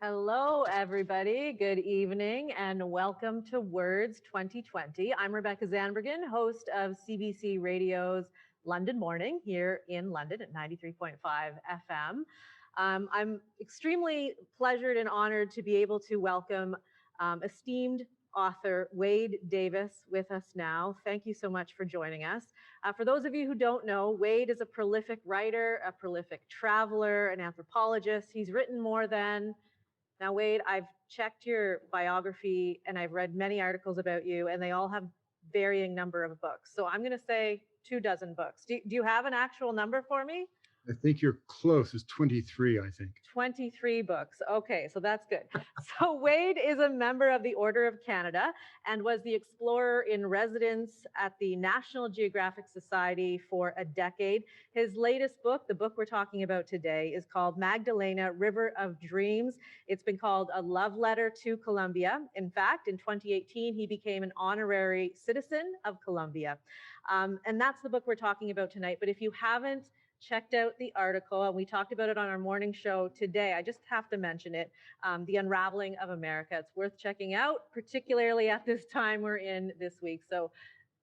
Hello, everybody. Good evening and welcome to Words 2020. I'm Rebecca Zandbergen, host of CBC Radio's London Morning here in London at 93.5 FM. I'm extremely pleasured and honored to be able to welcome esteemed author Wade Davis with us now. Thank you so much for joining us. For those of you who don't know, Wade is a prolific writer, a prolific traveler, an anthropologist. He's written more than now, Wade, I've checked your biography and I've read many articles about you, and they all have varying number of books. So I'm going to say 24 books. Do you have an actual number for me? I think you're close. It's 23, I think. 23 books. Okay, so that's good. So Wade is a member of the Order of Canada and was the explorer in residence at the National Geographic Society for a decade. His latest book, the book we're talking about today, is called Magdalena, River of Dreams. It's been called A Love Letter to Colombia. In fact, in 2018, he became an honorary citizen of Colombia. And that's the book we're talking about tonight. But if you haven't checked out the article, and we talked about it on our morning show today. I just have to mention it, The Unraveling of America. It's worth checking out, particularly at this time we're in this week. So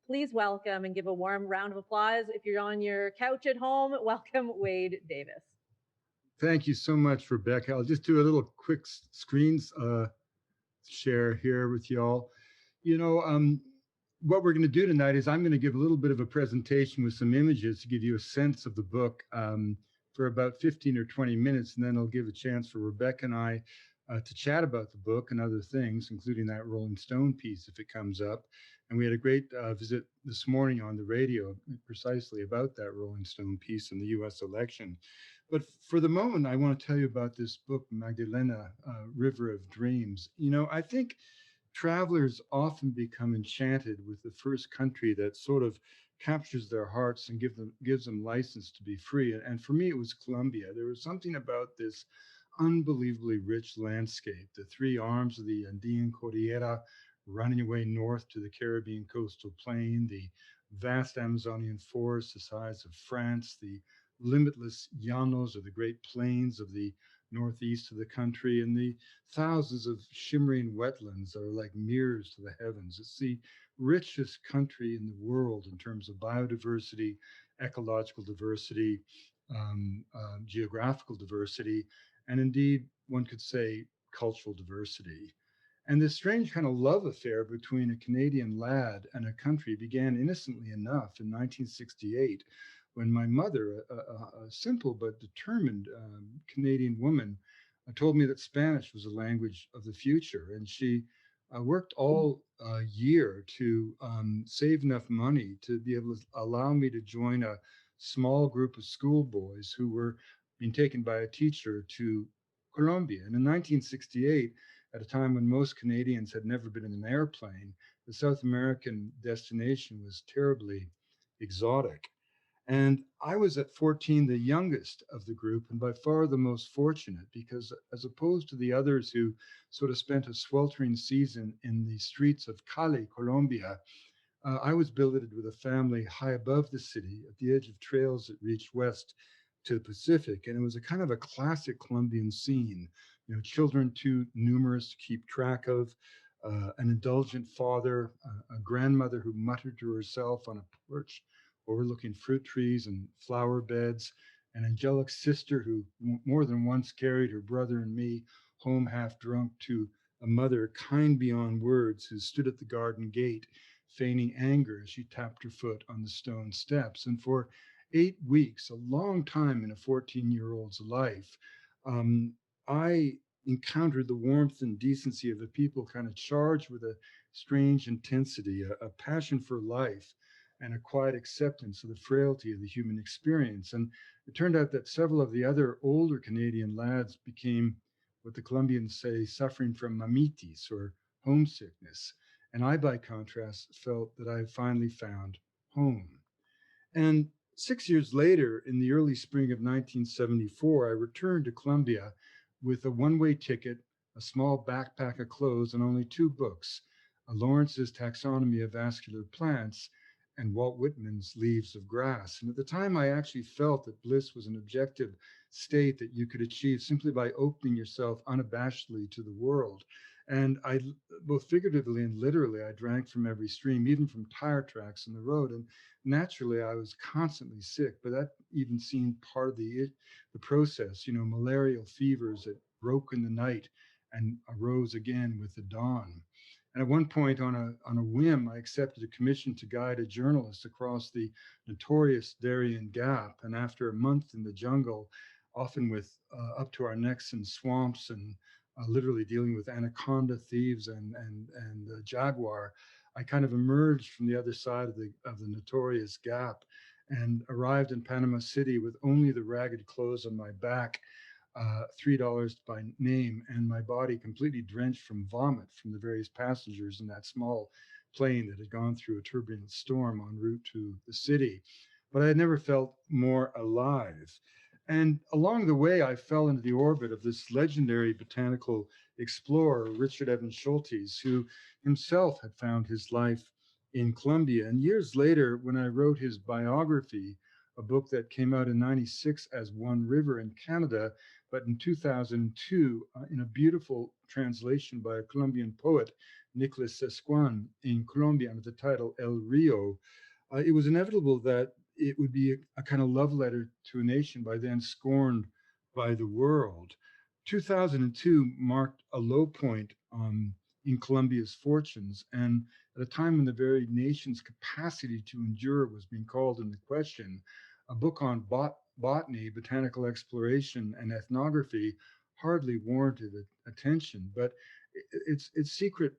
please welcome and give a warm round of applause. If you're on your couch at home, welcome Wade Davis. Thank you so much, Rebecca. I'll just do a little quick screens share here with y'all. You know, what we're going to do tonight is I'm going to give a little bit of a presentation with some images to give you a sense of the book for about 15 or 20 minutes, and then I'll give a chance for Rebecca and I to chat about the book and other things, including that Rolling Stone piece if it comes up. And we had a great visit this morning on the radio precisely about that Rolling Stone piece in the US election. But for the moment, I want to tell you about this book, Magdalena, River of Dreams. You know, I think travelers often become enchanted with the first country that sort of captures their hearts and gives them license to be free. And for me, it was Colombia. There was something about this unbelievably rich landscape, the three arms of the Andean Cordillera running away north to the Caribbean coastal plain, the vast Amazonian forests the size of France, the limitless llanos or the great plains of the northeast of the country, and the thousands of shimmering wetlands that are like mirrors to the heavens. It's the richest country in the world in terms of biodiversity, ecological diversity, geographical diversity, and indeed, one could say, cultural diversity. And this strange kind of love affair between a Canadian lad and a country began innocently enough in 1968 when my mother, a simple but determined Canadian woman, told me that Spanish was a language of the future. And she worked all year to save enough money to be able to allow me to join a small group of schoolboys who were being taken by a teacher to Colombia. And in 1968, at a time when most Canadians had never been in an airplane, the South American destination was terribly exotic. And I was at 14 the youngest of the group and by far the most fortunate because, as opposed to the others who sort of spent a sweltering season in the streets of Cali, Colombia, I was billeted with a family high above the city at the edge of trails that reached west to the Pacific. And it was a kind of a classic Colombian scene, you know, children too numerous to keep track of, an indulgent father, a grandmother who muttered to herself on a porch overlooking fruit trees and flower beds, an angelic sister who more than once carried her brother and me home half drunk, to a mother kind beyond words who stood at the garden gate feigning anger as she tapped her foot on the stone steps. And for 8 weeks, a long time in a 14-year-old's life, I encountered the warmth and decency of a people kind of charged with a strange intensity, a passion for life, and a quiet acceptance of the frailty of the human experience. And it turned out that several of the other older Canadian lads became what the Colombians say, suffering from mamitis or homesickness. And I, by contrast, felt that I had finally found home. And 6 years later, in the early spring of 1974, I returned to Colombia with a one-way ticket, a small backpack of clothes, and only two books, Lawrence's Taxonomy of Vascular Plants and Walt Whitman's Leaves of Grass. And at the time, I actually felt that bliss was an objective state that you could achieve simply by opening yourself unabashedly to the world. And I, both figuratively and literally, I drank from every stream, even from tire tracks in the road. And naturally, I was constantly sick, but that even seemed part of the process. You know, malarial fevers that broke in the night and arose again with the dawn. And at one point, on a whim, I accepted a commission to guide a journalist across the notorious Darien Gap. And after a month in the jungle, often with up to our necks in swamps and literally dealing with anaconda thieves and jaguar, I kind of emerged from the other side of the notorious gap and arrived in Panama City with only the ragged clothes on my back, $3 by name, and my body completely drenched from vomit from the various passengers in that small plane that had gone through a turbulent storm en route to the city. But I had never felt more alive. And along the way, I fell into the orbit of this legendary botanical explorer, Richard Evans Schultes, who himself had found his life in Colombia. And years later, when I wrote his biography, a book that came out in 96 as One River in Canada, but in 2002, in a beautiful translation by a Colombian poet, Nicolas Sescuan, in Colombia under the title El Rio, it was inevitable that it would be a kind of love letter to a nation by then scorned by the world. 2002 marked a low point in Colombia's fortunes, and at a time when the very nation's capacity to endure was being called into question, a book on botany, botanical exploration, and ethnography hardly warranted attention. But its secret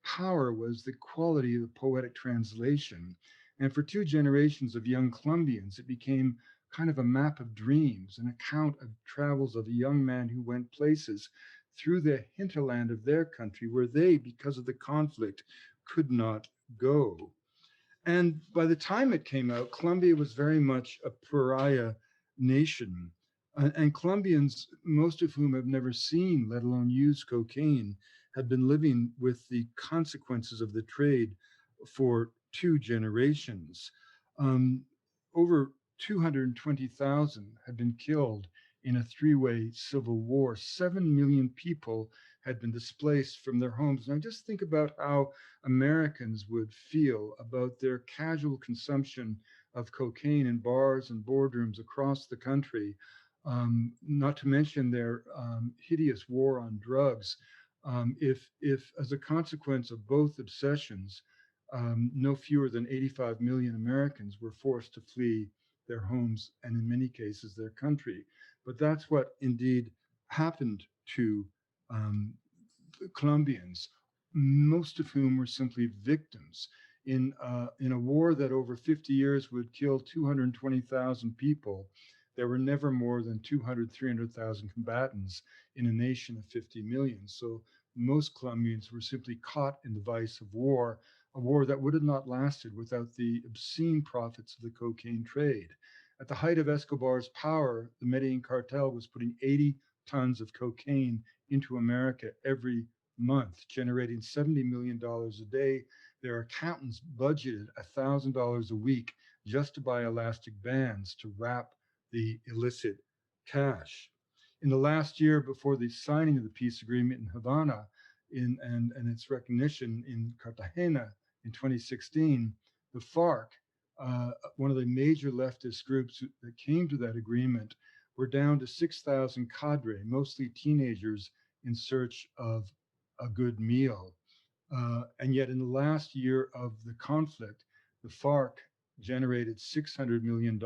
power was the quality of the poetic translation. And for two generations of young Colombians, it became kind of a map of dreams, an account of travels of a young man who went places through the hinterland of their country where they, because of the conflict, could not go. And by the time it came out, Colombia was very much a pariah nation. And Colombians, most of whom have never seen, let alone used cocaine, had been living with the consequences of the trade for two generations. Um, Over 220,000 had been killed in a three-way civil war. 7 million people had been displaced from their homes. Now, just think about how Americans would feel about their casual consumption of cocaine in bars and boardrooms across the country, not to mention their hideous war on drugs. If, as a consequence of both obsessions, no fewer than 85 million Americans were forced to flee their homes and, in many cases, their country. But that's what indeed happened to um, Colombians, most of whom were simply victims in a war that over 50 years would kill 220,000 people. There were never more than 200, 300,000 combatants in a nation of 50 million. So most Colombians were simply caught in the vice of war, a war that would have not lasted without the obscene profits of the cocaine trade. At the height of Escobar's power, the Medellin cartel was putting 80 tons of cocaine into America every month, generating $70 million a day. Their accountants budgeted $1,000 a week just to buy elastic bands to wrap the illicit cash. In the last year before the signing of the peace agreement in Havana and its recognition in Cartagena in 2016, the FARC, one of the major leftist groups that came to that agreement, were down to 6,000 cadre, mostly teenagers in search of a good meal. And yet, in the last year of the conflict, the FARC generated $600 million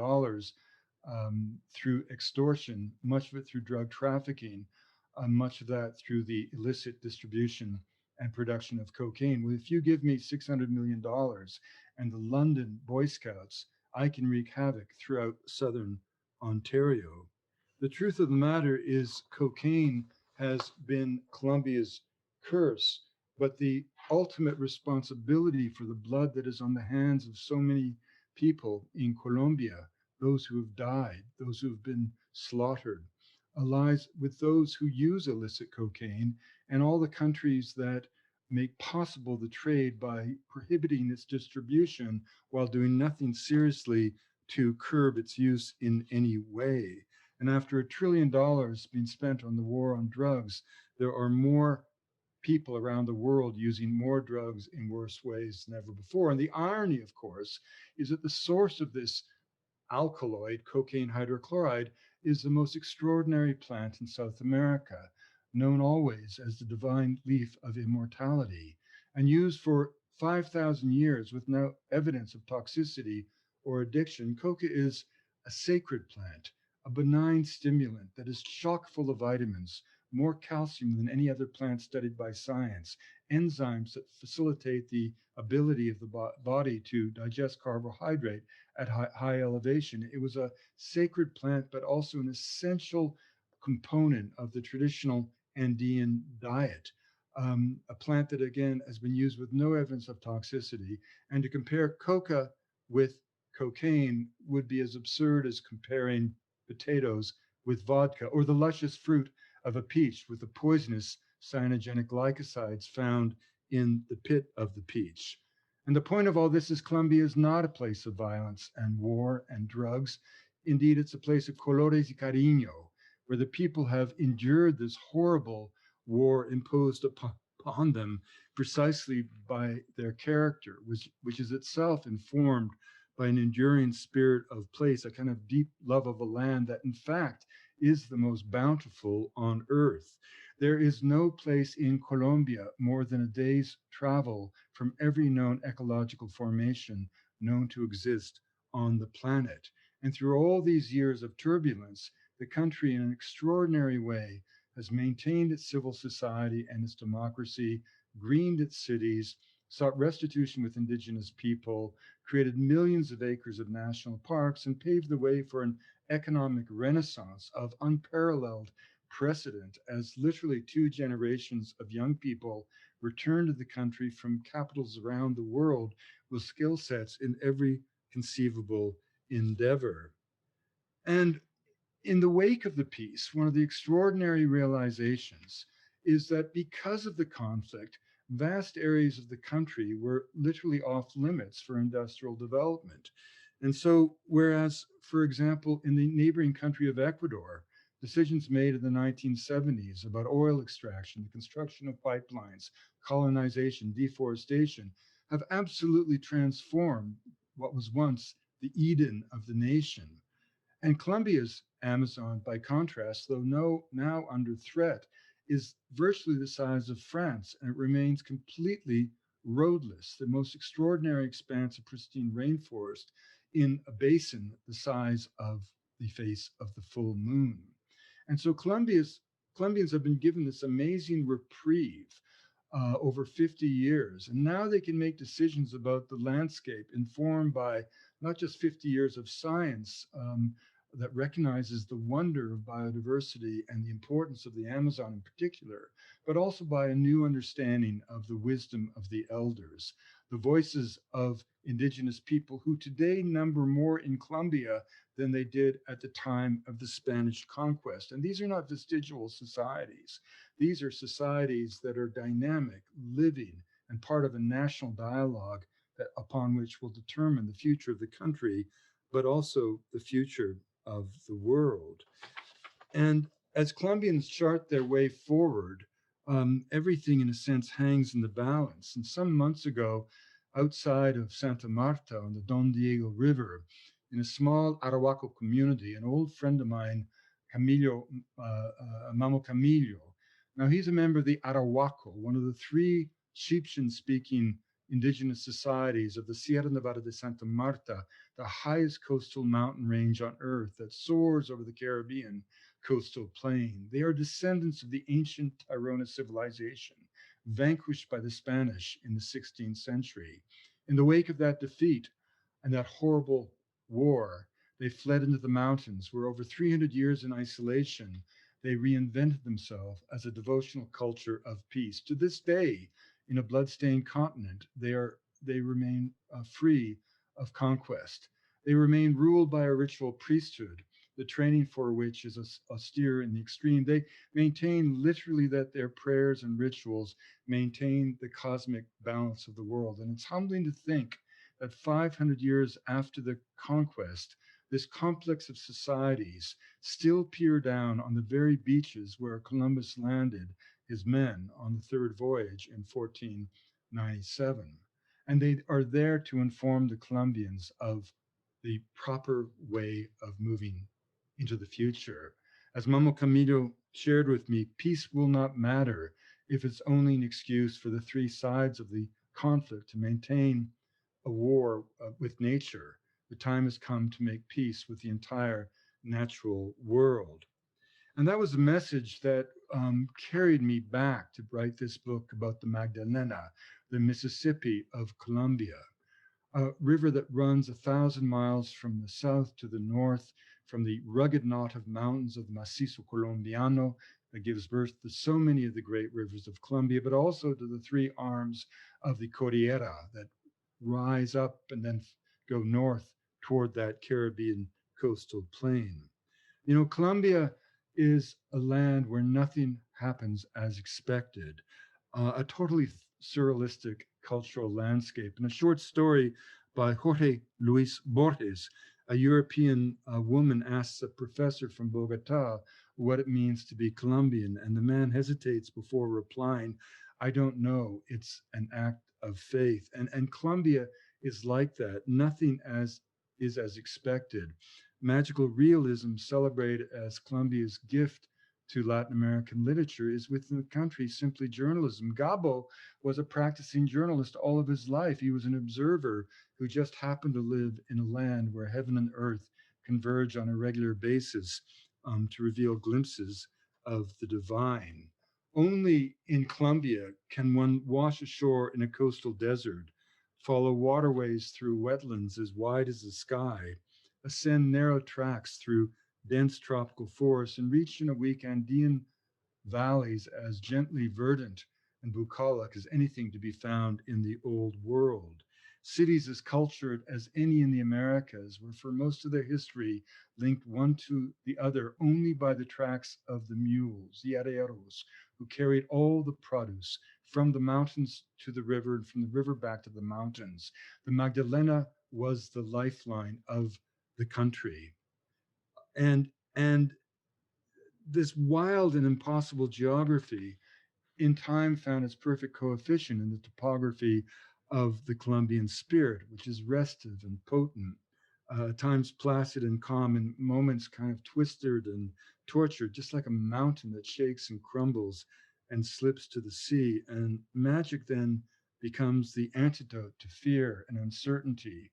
through extortion, much of it through drug trafficking, much of that through the illicit distribution and production of cocaine. Well, if you give me $600 million and the London Boy Scouts, I can wreak havoc throughout southern Ontario. The truth of the matter is, cocaine has been Colombia's curse, but the ultimate responsibility for the blood that is on the hands of so many people in Colombia, those who have died, those who have been slaughtered, lies with those who use illicit cocaine and all the countries that make possible the trade by prohibiting its distribution while doing nothing seriously to curb its use in any way. And after $1 trillion being spent on the war on drugs, there are more people around the world using more drugs in worse ways than ever before. And the irony, of course, is that the source of this alkaloid, cocaine hydrochloride, is the most extraordinary plant in South America, known always as the divine leaf of immortality, and used for 5,000 years with no evidence of toxicity or addiction. Coca is a sacred plant, a benign stimulant that is chock full of vitamins, more calcium than any other plant studied by science, enzymes that facilitate the ability of the body to digest carbohydrate at high elevation. It was a sacred plant, but also an essential component of the traditional Andean diet. A plant that, again, has been used with no evidence of toxicity. And to compare coca with cocaine would be as absurd as comparing potatoes with vodka, or the luscious fruit of a peach with the poisonous cyanogenic glycosides found in the pit of the peach. And the point of all this is Colombia is not a place of violence and war and drugs. Indeed, it's a place of colores y cariño, where the people have endured this horrible war imposed upon them precisely by their character, which is itself informed by an enduring spirit of place, a kind of deep love of a land that, in fact, is the most bountiful on earth. There is no place in Colombia more than a day's travel from every known ecological formation known to exist on the planet. And through all these years of turbulence, the country, in an extraordinary way, has maintained its civil society and its democracy, greened its cities, sought restitution with indigenous people, created millions of acres of national parks, and paved the way for an economic renaissance of unparalleled precedent as literally two generations of young people returned to the country from capitals around the world with skill sets in every conceivable endeavor. And in the wake of the peace, one of the extraordinary realizations is that because of the conflict, vast areas of the country were literally off limits for industrial development. And so, whereas, for example, in the neighboring country of Ecuador, decisions made in the 1970s about oil extraction, the construction of pipelines, colonization, deforestation have absolutely transformed what was once the Eden of the nation. And Colombia's Amazon, by contrast, though now under threat, is virtually the size of France, and it remains completely roadless, the most extraordinary expanse of pristine rainforest in a basin the size of the face of the full moon. And so Colombians have been given this amazing reprieve over 50 years. And now they can make decisions about the landscape informed by not just 50 years of science that recognizes the wonder of biodiversity and the importance of the Amazon in particular, but also by a new understanding of the wisdom of the elders, the voices of indigenous people who today number more in Colombia than they did at the time of the Spanish conquest. And these are not vestigial societies. These are societies that are dynamic, living, and part of a national dialogue that, upon which will determine the future of the country, but also the future of the world. And as Colombians chart their way forward, everything in a sense hangs in the balance. And some months ago, outside of Santa Marta on the Don Diego River, in a small Arahuaco community, an old friend of mine, Camilo, Mamo Camilo. Now he's a member of the Arahuaco, one of the three Chibchen-speaking indigenous societies of the Sierra Nevada de Santa Marta, the highest coastal mountain range on earth that soars over the Caribbean coastal plain. They are descendants of the ancient Tairona civilization, vanquished by the Spanish in the 16th century. In the wake of that defeat and that horrible war, they fled into the mountains, where over 300 years in isolation, they reinvented themselves as a devotional culture of peace. To this day, in a bloodstained continent, they remain free of conquest. They remain ruled by a ritual priesthood the training for which is austere in the extreme. They maintain literally that their prayers and rituals maintain the cosmic balance of the world. And it's humbling to think that 500 years after the conquest, this complex of societies still peer down on the very beaches where Columbus landed his men on the third voyage in 1497. And they are there to inform the Colombians of the proper way of moving into the future. As Mamo Camilo shared with me, peace will not matter if it's only an excuse for the three sides of the conflict to maintain a war with nature. The time has come to make peace with the entire natural world. And that was a message that carried me back to write this book about the Magdalena, the Mississippi of Colombia, a river that runs 1,000 miles from the south to the north, from the rugged knot of mountains of the Macizo Colombiano that gives birth to so many of the great rivers of Colombia, but also to the three arms of the Cordillera that rise up and then go north toward that Caribbean coastal plain. You know, Colombia is a land where nothing happens as expected, a totally surrealistic cultural landscape. And a short story by Jorge Luis Borges, a European woman, asks a professor from Bogota what it means to be Colombian. And the man hesitates before replying, I don't know. It's an act of faith. And Colombia is like that. Nothing as is as expected. Magical realism, celebrated as Colombia's gift to Latin American literature, is within the country simply journalism. Gabo was a practicing journalist all of his life. He was an observer who just happened to live in a land where heaven and earth converge on a regular basis to reveal glimpses of the divine. Only in Colombia can one wash ashore in a coastal desert, follow waterways through wetlands as wide as the sky, ascend narrow tracks through dense tropical forests, and reach in a week Andean valleys as gently verdant and bucolic as anything to be found in the old world. Cities as cultured as any in the Americas were for most of their history linked one to the other only by the tracks of the mules, the arrieros, who carried all the produce from the mountains to the river and from the river back to the mountains. The Magdalena was the lifeline of the country. And this wild and impossible geography in time found its perfect coefficient in the topography of the Colombian spirit, which is restive and potent, at times placid and calm, in moments kind of twisted and tortured, just like a mountain that shakes and crumbles and slips to the sea. And magic then becomes the antidote to fear and uncertainty.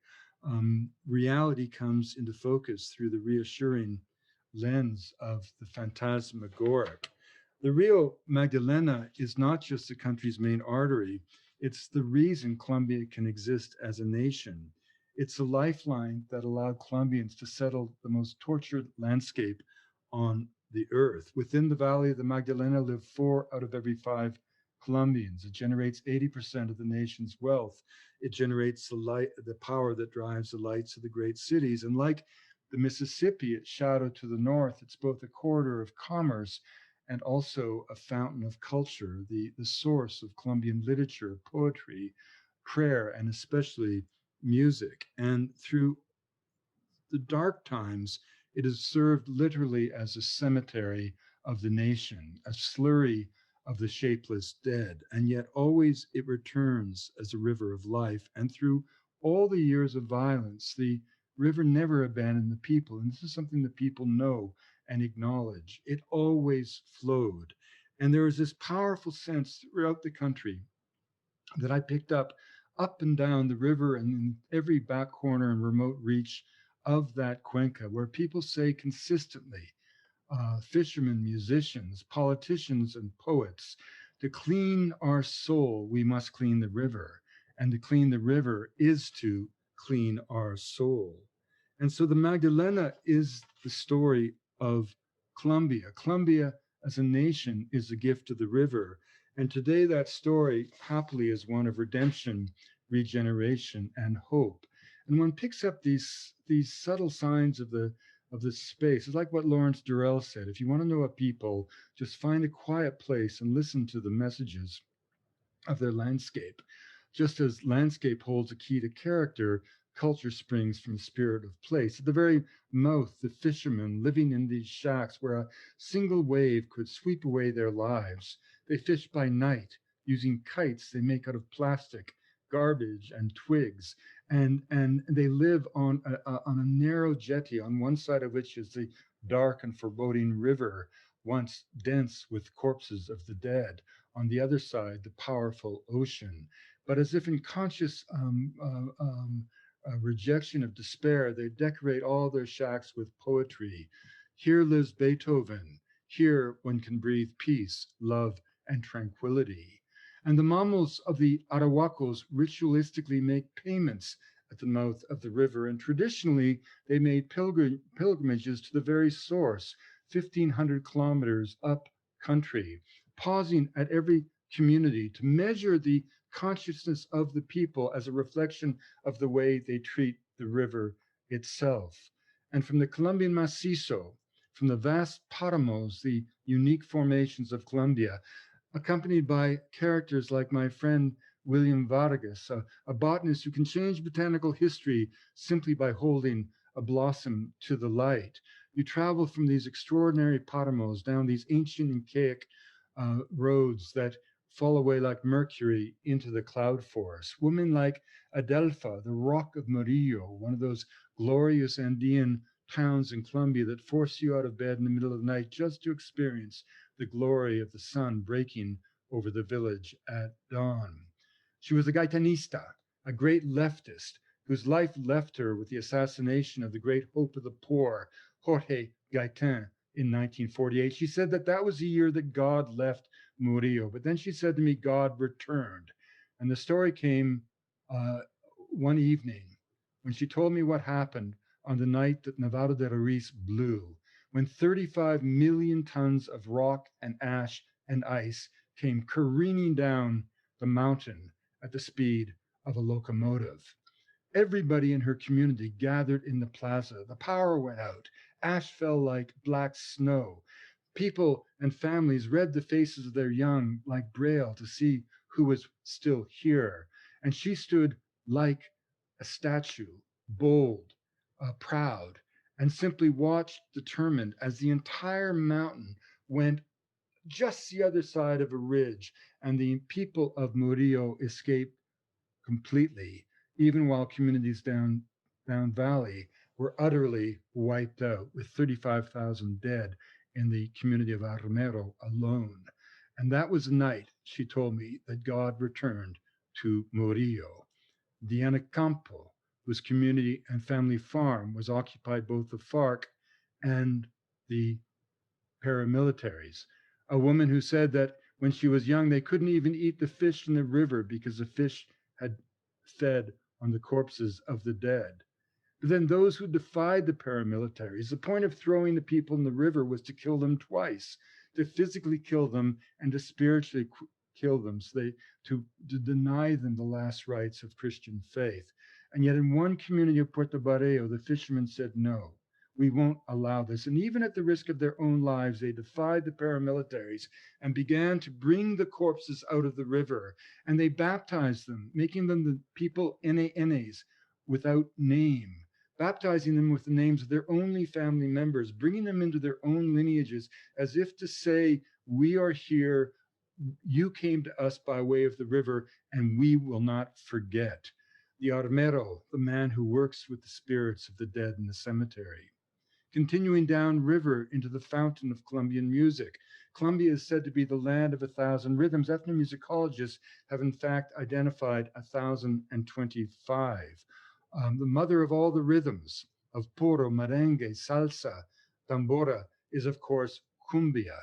Reality comes into focus through the reassuring lens of the phantasmagoric. The Rio Magdalena is not just the country's main artery, it's the reason Colombia can exist as a nation. It's a lifeline that allowed Colombians to settle the most tortured landscape on the earth. Within the valley of the Magdalena live 4 out of every 5 Colombians. It generates 80% of the nation's wealth. It generates the power that drives the lights of the great cities. And like the Mississippi, its shadow to the north, it's both a corridor of commerce and also a fountain of culture, the source of Colombian literature, poetry, prayer, and especially music. And through the dark times, it has served literally as a cemetery of the nation, a slurry of the shapeless dead. And yet always it returns as a river of life. And through all the years of violence, the river never abandoned the people. And this is something that people know and acknowledge. It always flowed. And there is this powerful sense throughout the country that I picked up and down the river and in every back corner and remote reach of that cuenca, where people say consistently, fishermen, musicians, politicians, and poets, to clean our soul, we must clean the river. And to clean the river is to clean our soul. And so the Magdalena is the story of Colombia. Colombia as a nation is a gift of the river. And today that story happily is one of redemption, regeneration, and hope. And one picks up these subtle signs of of this space. It's like what Lawrence Durrell said. If you want to know a people, just find a quiet place and listen to the messages of their landscape. Just as landscape holds a key to character, culture springs from the spirit of place. At the very mouth, the fishermen living in these shacks where a single wave could sweep away their lives. They fish by night using kites they make out of plastic, garbage, and twigs. And they live on a narrow jetty, on one side of which is the dark and foreboding river, once dense with corpses of the dead, on the other side, the powerful ocean. But as if in conscious rejection of despair, they decorate all their shacks with poetry. Here lives Beethoven. Here one can breathe peace, love, and tranquility. And the mammals of the Arahuacos ritualistically make payments at the mouth of the river. And traditionally, they made pilgrimages to the very source, 1,500 kilometers up country, pausing at every community to measure the consciousness of the people as a reflection of the way they treat the river itself. And from the Colombian Macizo, from the vast paramos, the unique formations of Colombia, accompanied by characters like my friend William Vargas, a botanist who can change botanical history simply by holding a blossom to the light. You travel from these extraordinary paramos down these ancient Incaic roads that fall away like mercury into the cloud forest. Women like Adelpha, the Rock of Murillo, one of those glorious Andean towns in Colombia that force you out of bed in the middle of the night just to experience the glory of the sun breaking over the village at dawn. She was a Gaitanista, a great leftist, whose life left her with the assassination of the great hope of the poor, Jorge Gaitan, in 1948. She said that that was the year that God left Murillo. But then she said to me, God returned. And the story came one evening when she told me what happened on the night that Nevado de Ruiz blew, when 35 million tons of rock and ash and ice came careening down the mountain at the speed of a locomotive. Everybody in her community gathered in the plaza. The power went out. Ash fell like black snow. People and families read the faces of their young like braille to see who was still here. And she stood like a statue, bold, proud, and simply watched determined as the entire mountain went just the other side of a ridge, and the people of Murillo escaped completely, even while communities down valley were utterly wiped out, with 35,000 dead in the community of Armero alone. And that was the night, she told me, that God returned to Murillo. Diana Campo, whose community and family farm was occupied both the FARC and the paramilitaries. A woman who said that when she was young, they couldn't even eat the fish in the river because the fish had fed on the corpses of the dead. But then those who defied the paramilitaries, the point of throwing the people in the river was to kill them twice, to physically kill them and to spiritually kill them, so to deny them the last rites of Christian faith. And yet in one community of Puerto Barreo, the fishermen said, no, we won't allow this. And even at the risk of their own lives, they defied the paramilitaries and began to bring the corpses out of the river. And they baptized them, making them the people Enes without name, baptizing them with the names of their only family members, bringing them into their own lineages, as if to say, we are here, you came to us by way of the river, and we will not forget. The armero, the man who works with the spirits of the dead in the cemetery. Continuing downriver into the fountain of Colombian music. Colombia is said to be the land of 1,000 rhythms. Ethnomusicologists have in fact identified 1,025. The mother of all the rhythms of puro, merengue, salsa, tambora is of course cumbia.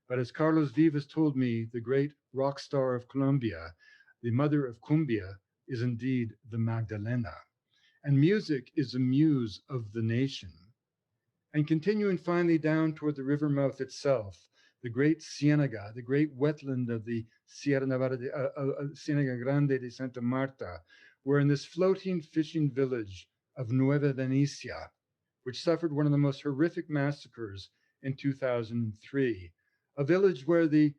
But as Carlos Vivas told me, the great rock star of Colombia, the mother of cumbia is indeed the Magdalena. And music is the muse of the nation. And continuing finally down toward the river mouth itself, the great Ciénaga, the great wetland of the Sierra Nevada, Ciénaga Grande de Santa Marta, where in this floating fishing village of Nueva Venecia, which suffered one of the most horrific massacres in 2003. A village where the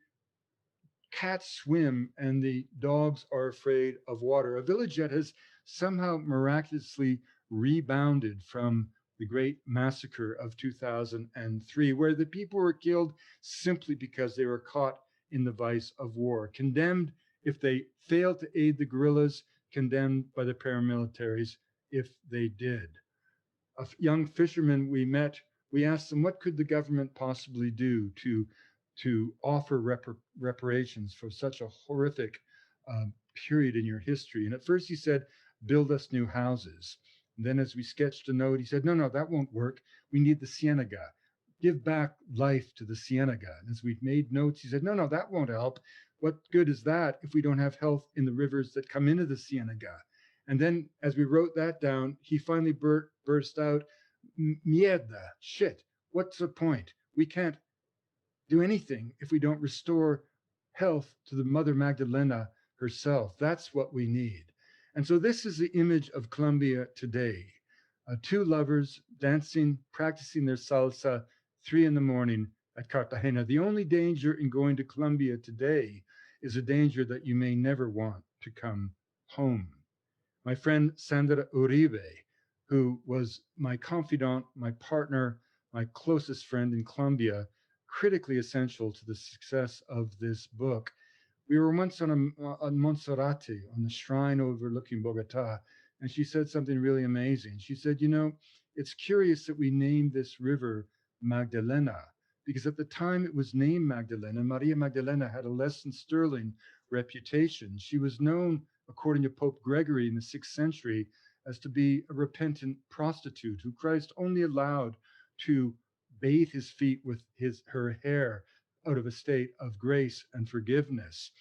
cats swim and the dogs are afraid of water. A village that has somehow miraculously rebounded from the great massacre of 2003, where the people were killed simply because they were caught in the vice of war, condemned if they failed to aid the guerrillas, condemned by the paramilitaries if they did. A young fisherman we met, we asked him what could the government possibly do to offer reparations for such a horrific period in your history. And at first he said, build us new houses. And then as we sketched a note, he said, no, that won't work. We need the cienega. Give back life to the cienega. And as we made notes, he said, no, that won't help. What good is that if we don't have health in the rivers that come into the cienega? And then as we wrote that down, he finally burst out, mierda, shit, what's the point? We can't do anything if we don't restore health to the Mother Magdalena herself. That's what we need. And so this is the image of Colombia today. Two lovers dancing, practicing their salsa, 3 a.m. at Cartagena. The only danger in going to Colombia today is a danger that you may never want to come home. My friend Sandra Uribe, who was my confidant, my partner, my closest friend in Colombia, critically essential to the success of this book. We were once on Monserrate, on the shrine overlooking Bogota, and she said something really amazing. She said, it's curious that we named this river Magdalena, because at the time it was named Magdalena, Maria Magdalena had a less than sterling reputation. She was known, according to Pope Gregory in the 6th century, as to be a repentant prostitute who Christ only allowed to bathe his feet with her hair out of a state of grace and forgiveness.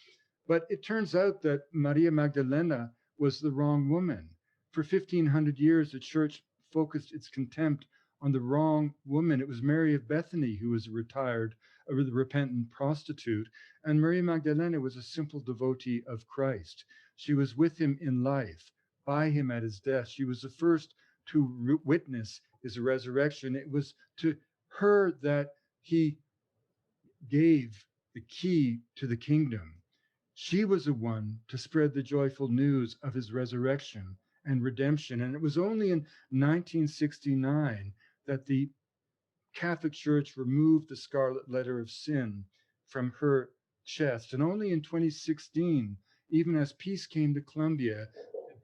But it turns out that Maria Magdalena was the wrong woman. For 1,500 years, the church focused its contempt on the wrong woman. It was Mary of Bethany who was the repentant prostitute, and Maria Magdalena was a simple devotee of Christ. She was with him in life, by him at his death. She was the first to witness his resurrection. It was to her that he gave the key to the kingdom. She was the one to spread the joyful news of his resurrection and redemption. And it was only in 1969 that the Catholic Church removed the scarlet letter of sin from her chest. And only in 2016, even as peace came to Colombia,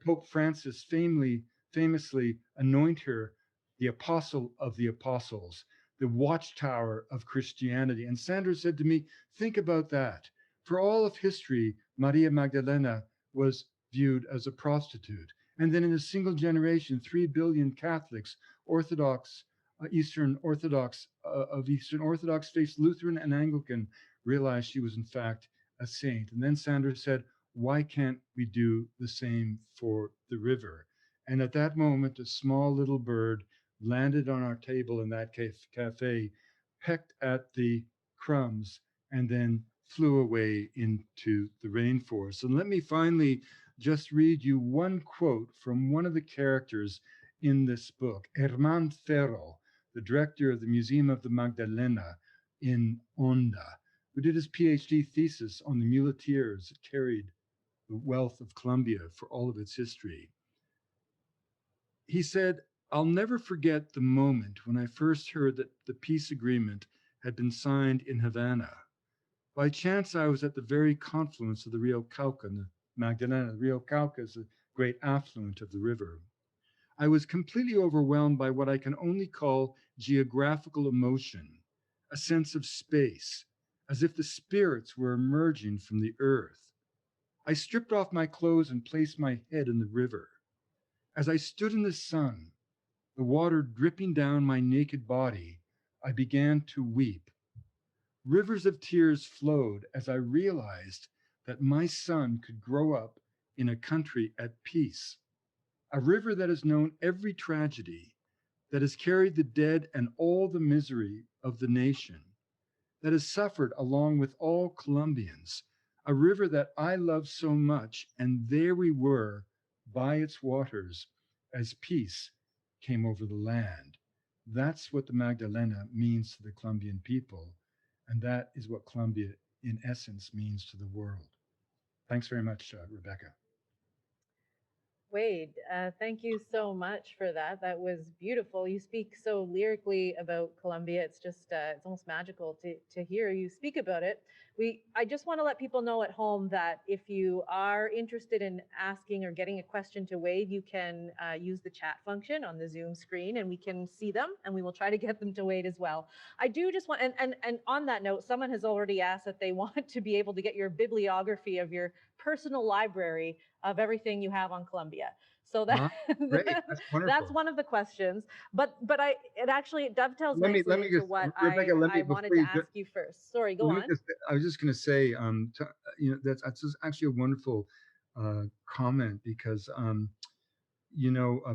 Pope Francis famously anointed her the apostle of the apostles, the watchtower of Christianity. And Sandra said to me, think about that. For all of history, Maria Magdalena was viewed as a prostitute. And then in a single generation, 3 billion Catholics, Eastern Orthodox faith, Lutheran and Anglican, realized she was in fact a saint. And then Sandra said, why can't we do the same for the river? And at that moment, a small little bird landed on our table in that cafe, pecked at the crumbs, and then flew away into the rainforest. And let me finally just read you one quote from one of the characters in this book, Herman Ferro, the director of the Museum of the Magdalena in Honda, who did his PhD thesis on the muleteers that carried the wealth of Colombia for all of its history. He said, I'll never forget the moment when I first heard that the peace agreement had been signed in Havana. By chance, I was at the very confluence of the Rio Cauca and the Magdalena. The Rio Cauca is a great affluent of the river. I was completely overwhelmed by what I can only call geographical emotion, a sense of space, as if the spirits were emerging from the earth. I stripped off my clothes and placed my head in the river. As I stood in the sun, the water dripping down my naked body, I began to weep. Rivers of tears flowed as I realized that my son could grow up in a country at peace, a river that has known every tragedy, that has carried the dead and all the misery of the nation, that has suffered along with all Colombians, a river that I love so much, and there we were by its waters as peace came over the land. That's what the Magdalena means to the Colombian people. And that is what Colombia, in essence, means to the world. Thanks very much, Rebecca. Wade, thank you so much for that. That was beautiful. You speak so lyrically about Colombia. It's just, it's almost magical to hear you speak about it. I just want to let people know at home that if you are interested in asking or getting a question to Wade, you can use the chat function on the Zoom screen and we can see them and we will try to get them to Wade as well. I do just want, and on that note, someone has already asked that they want to be able to get your bibliography of your personal library of everything you have on Colombia. So Ah, great. That's that's wonderful. one of the questions. But it actually dovetails Let nicely me into just, what Rebecca, let me, I before wanted to you, ask you first. Sorry, go let me on. just, I was just going to say, that's just actually a wonderful comment because,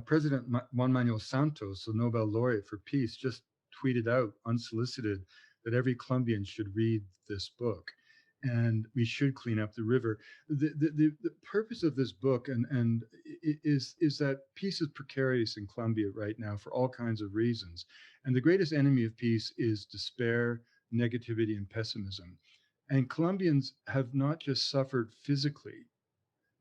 President Juan Manuel Santos, the Nobel laureate for peace, just tweeted out unsolicited that every Colombian should read this book and we should clean up the river. The purpose of this book is that peace is precarious in Colombia right now for all kinds of reasons. And the greatest enemy of peace is despair, negativity, and pessimism. And Colombians have not just suffered physically,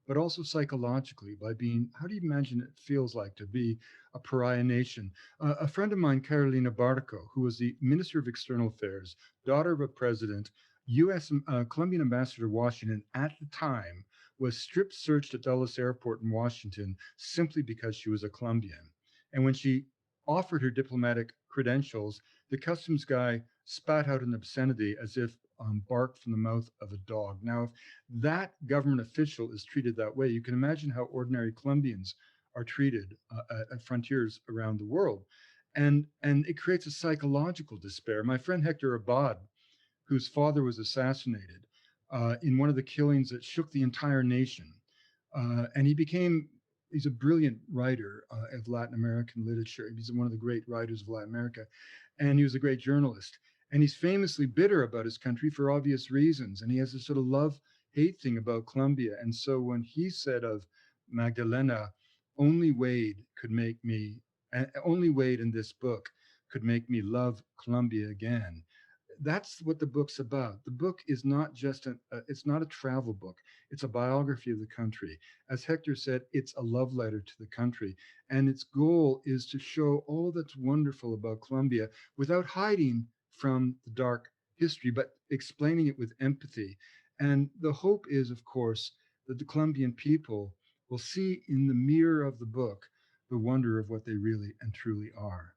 but also psychologically by being, how do you imagine it feels like to be a pariah nation? A friend of mine, Carolina Barco, who was the Minister of External Affairs, daughter of a president, U.S. Colombian ambassador to Washington at the time, was strip searched at Dulles Airport in Washington simply because she was a Colombian. And when she offered her diplomatic credentials, the customs guy spat out an obscenity as if bark from the mouth of a dog. Now, if that government official is treated that way, you can imagine how ordinary Colombians are treated at frontiers around the world. And it creates a psychological despair. My friend Hector Abad, whose father was assassinated in one of the killings that shook the entire nation, and he's a brilliant writer of Latin American literature. He's one of the great writers of Latin America, and he was a great journalist. And he's famously bitter about his country for obvious reasons. And he has this sort of love hate thing about Colombia. And so when he said of Magdalena, only Wade could make me, only Wade in this book could make me love Colombia again. That's what the book's about. The book is not just it's not a travel book. It's a biography of the country. As Hector said, it's a love letter to the country. And its goal is to show all that's wonderful about Colombia without hiding from the dark history, but explaining it with empathy. And the hope is, of course, that the Colombian people will see in the mirror of the book the wonder of what they really and truly are.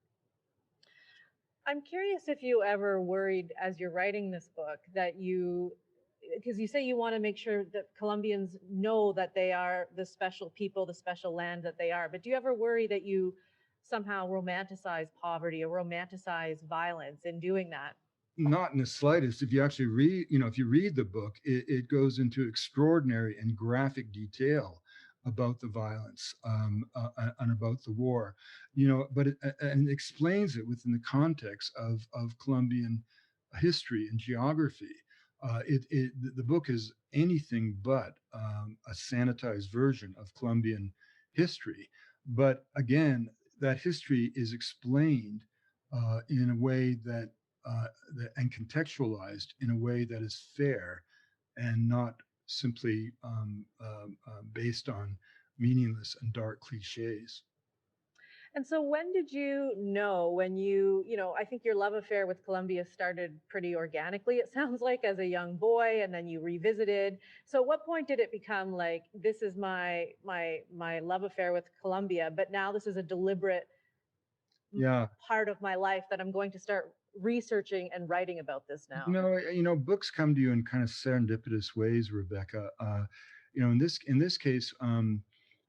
I'm curious if you ever worried as you're writing this book that because you say you want to make sure that Colombians know that they are the special people, the special land that they are. But do you ever worry that you somehow romanticize poverty or romanticize violence in doing that? Not in the slightest. If you actually read, if you read the book, it goes into extraordinary and graphic detail about the violence and about the war, but and explains it within the context of Colombian history and geography. The book is anything but a sanitized version of Colombian history, but again, that history is explained in a way and contextualized in a way that is fair and not simply based on meaningless and dark cliches. And so when did you know I think your love affair with Colombia started pretty organically, it sounds like, as a young boy, and then you revisited. So at what point did it become like, this is my love affair with Colombia, but now this is a deliberate Yeah, part of my life that I'm going to start researching and writing about this now? books come to you in kind of serendipitous ways, Rebecca. In this case,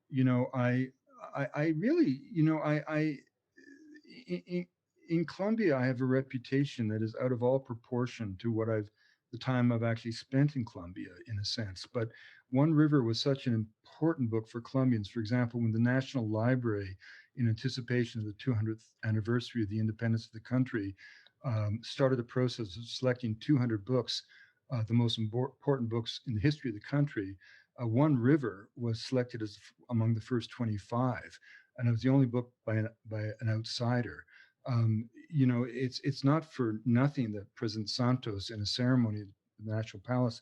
you know, I really, in, in Colombia, I have a reputation that is out of all proportion to the time I've actually spent in Colombia, in a sense. But One River was such an important book for Colombians. For example, when the National Library, in anticipation of the 200th anniversary of the independence of the country, started the process of selecting 200 books, the most important books in the history of the country. One River was selected as among the first 25, and it was the only book by an outsider. it's not for nothing that President Santos, in a ceremony at the National Palace,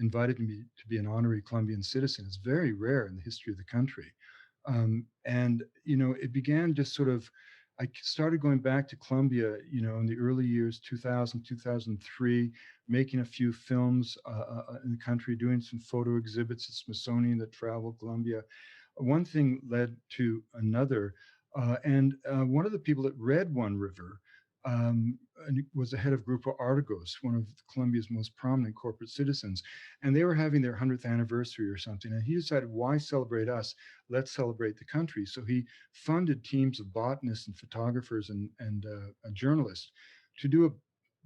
invited me to be an honorary Colombian citizen. It's very rare in the history of the country. And it began just sort of. I started going back to Colombia, in the early years, 2000, 2003, making a few films in the country, doing some photo exhibits at Smithsonian that traveled Colombia. One thing led to another. And one of the people that read One River was the head of Grupo Argos, one of Colombia's most prominent corporate citizens. And they were having their 100th anniversary or something. And he decided, why celebrate us? Let's celebrate the country. So he funded teams of botanists and photographers and journalists to do a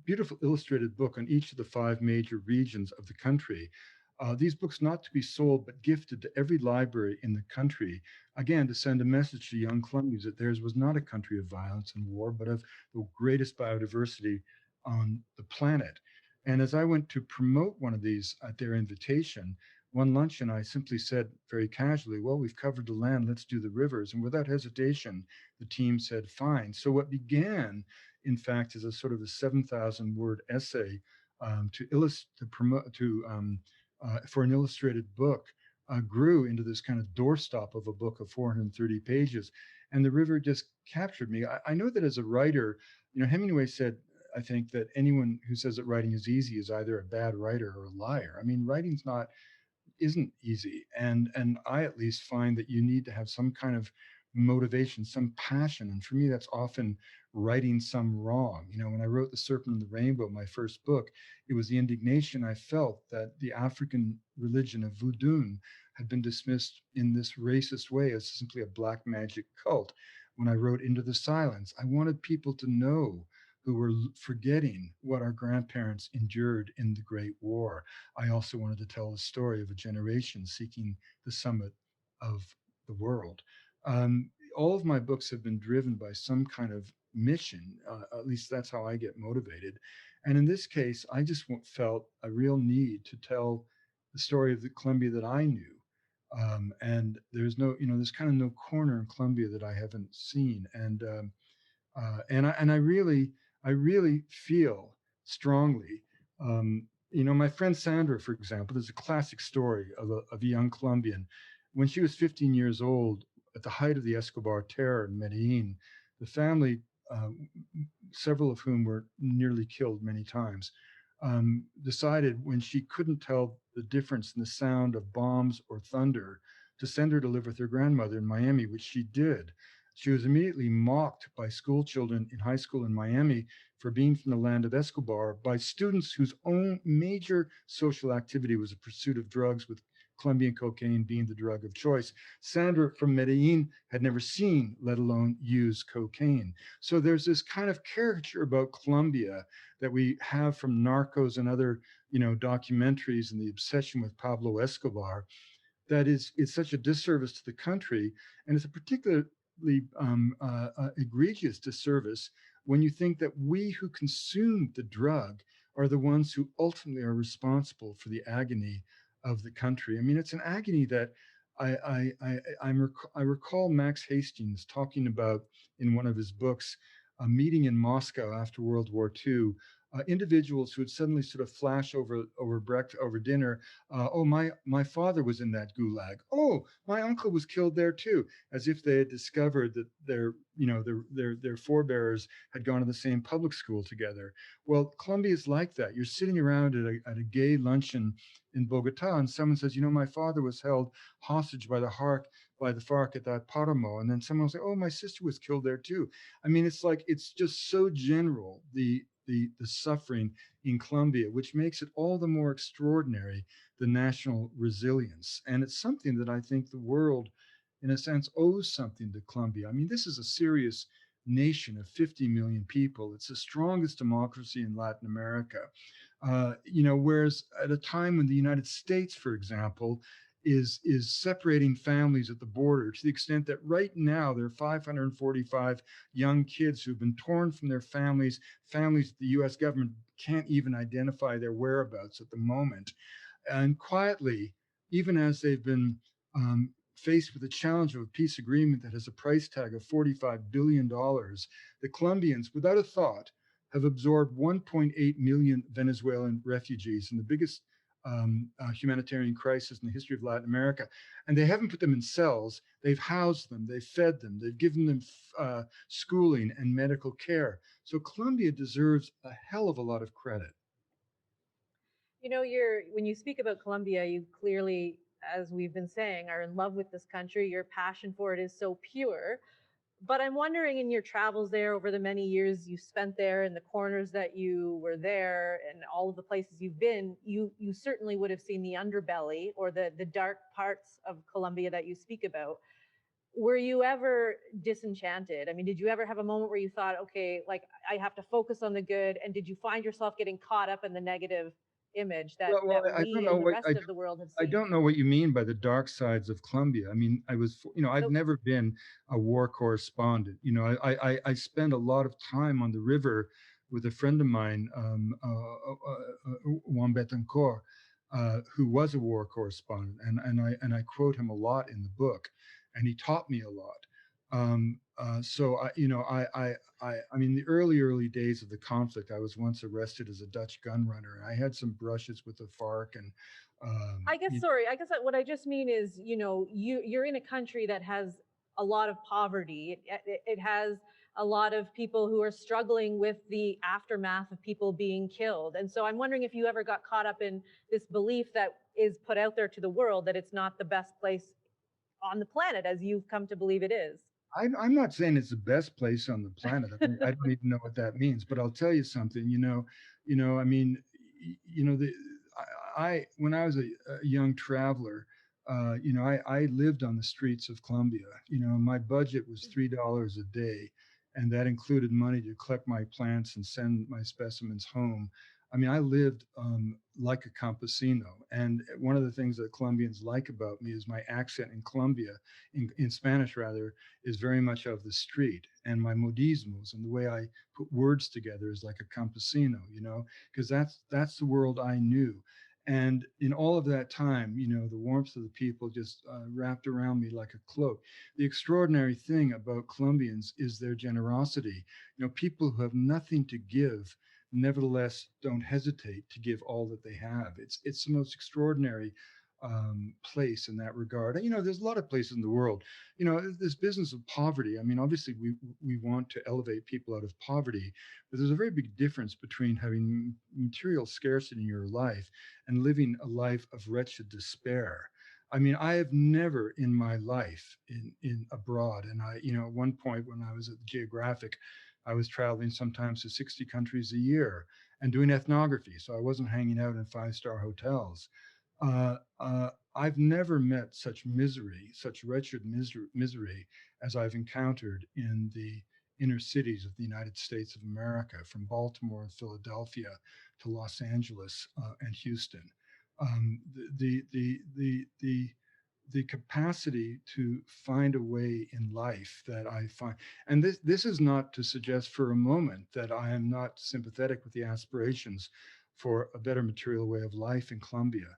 beautiful illustrated book on each of the five major regions of the country. These books not to be sold, but gifted to every library in the country, again, to send a message to young Colombians that theirs was not a country of violence and war, but of the greatest biodiversity on the planet. And as I went to promote one of these at their invitation, one luncheon, I simply said very casually, well, we've covered the land, let's do the rivers. And without hesitation, the team said, fine. So what began, in fact, as a sort of a 7,000 word essay to illustrate, to promote, to for an illustrated book, grew into this kind of doorstop of a book of 430 pages. And the river just captured me. I know that as a writer, Hemingway said, I think, that anyone who says that writing is easy is either a bad writer or a liar. I mean, writing's not isn't easy. And I at least find that you need to have some kind of motivation, some passion. And for me, that's often righting some wrong. When I wrote The Serpent and the Rainbow, my first book, it was the indignation I felt that the African religion of voodoo had been dismissed in this racist way as simply a black magic cult. When I wrote Into the Silence, I wanted people to know who were forgetting what our grandparents endured in the Great War. I also wanted to tell the story of a generation seeking the summit of the world. All of my books have been driven by some kind of mission. At least that's how I get motivated. And in this case, I just felt a real need to tell the story of the Colombia that I knew. And there's kind of no corner in Colombia that I haven't seen. And I really feel strongly. My friend Sandra, for example, there's a classic story of a young Colombian. When she was 15 years old, at the height of the Escobar terror in Medellin, the family, uh, several of whom were nearly killed many times, decided, when she couldn't tell the difference in the sound of bombs or thunder, to send her to live with her grandmother in Miami, which she did. She was immediately mocked by school children in high school in Miami for being from the land of Escobar, by students whose own major social activity was the pursuit of drugs, with Colombian cocaine being the drug of choice. Sandra from Medellin had never seen, let alone use, cocaine. So there's this kind of caricature about Colombia that we have from Narcos and other, documentaries, and the obsession with Pablo Escobar, that is such a disservice to the country, and it's a particularly egregious disservice when you think that we who consume the drug are the ones who ultimately are responsible for the agony of the country. I mean, it's an agony that I recall Max Hastings talking about in one of his books, a meeting in Moscow after World War II. Individuals who would suddenly sort of flash over breakfast, over dinner. Oh, my father was in that gulag. Oh, my uncle was killed there too, as if they had discovered that their forebears had gone to the same public school together. Well, Colombia is like that. You're sitting around at a gay luncheon in Bogota, and someone says, my father was held hostage by the FARC at that Paramo, and then someone will say, oh, my sister was killed there too. I mean, it's like, it's just so general, the suffering in Colombia, which makes it all the more extraordinary, the national resilience. And it's something that I think the world, in a sense, owes something to Colombia. I mean, this is a serious nation of 50 million people. It's the strongest democracy in Latin America. Whereas at a time when the United States, for example, is separating families at the border, to the extent that right now there are 545 young kids who've been torn from their families that the US government can't even identify their whereabouts at the moment. And quietly, even as they've been faced with the challenge of a peace agreement that has a price tag of $45 billion, the Colombians, without a thought, have absorbed 1.8 million Venezuelan refugees in the biggest humanitarian crisis in the history of Latin America. And they haven't put them in cells. They've housed them, they've fed them, they've given them schooling and medical care. So Colombia deserves a hell of a lot of credit. You know, when you speak about Colombia, you clearly, as we've been saying, are in love with this country. Your passion for it is so pure. But I'm wondering, in your travels there over the many years you spent there, in the corners that you were there, and all of the places you've been, you certainly would have seen the underbelly or the dark parts of Colombia that you speak about. Were you ever disenchanted? I mean, did you ever have a moment where you thought, okay, like I have to focus on the good? And did you find yourself getting caught up in the negative image that Well, that I don't we know and the what rest of the world have I seen? don't know what you mean by the dark sides of Colombia. I mean, I've Nope. never been a war correspondent. I spend a lot of time on the river with a friend of mine, Juan Betancourt, who was a war correspondent, and I quote him a lot in the book, and he taught me a lot. So I mean, the early days of the conflict, I was once arrested as a Dutch gun runner. I had some brushes with the FARC, and I guess, you sorry, I guess what I just mean is, you're in a country that has a lot of poverty. It has a lot of people who are struggling with the aftermath of people being killed. And so I'm wondering if you ever got caught up in this belief that is put out there to the world that it's not the best place on the planet as you've come to believe it is. I'm not saying it's the best place on the planet. I don't even know what that means, but I'll tell you something. I mean, the when I was a young traveler, I lived on the streets of Colombia. My budget was $3 a day, and that included money to collect my plants and send my specimens home. I mean, I lived like a campesino, and one of the things that Colombians like about me is my accent in Colombia, in Spanish rather, is very much of the street, and my modismos and the way I put words together is like a campesino, because that's the world I knew. And in all of that time, the warmth of the people just wrapped around me like a cloak. The extraordinary thing about Colombians is their generosity. People who have nothing to give nevertheless don't hesitate to give all that they have. It's the most extraordinary place in that regard. There's a lot of places in the world. This business of poverty. I mean, obviously, we want to elevate people out of poverty, but there's a very big difference between having material scarcity in your life and living a life of wretched despair. I mean, I have never in my life in abroad, and at one point when I was at the Geographic, I was traveling sometimes to 60 countries a year and doing ethnography. So I wasn't hanging out in five-star hotels. I've never met such misery, such wretched misery as I've encountered in the inner cities of the United States of America, from Baltimore and Philadelphia to Los Angeles and Houston. The capacity to find a way in life that I find, and this is not to suggest for a moment that I am not sympathetic with the aspirations for a better material way of life in Colombia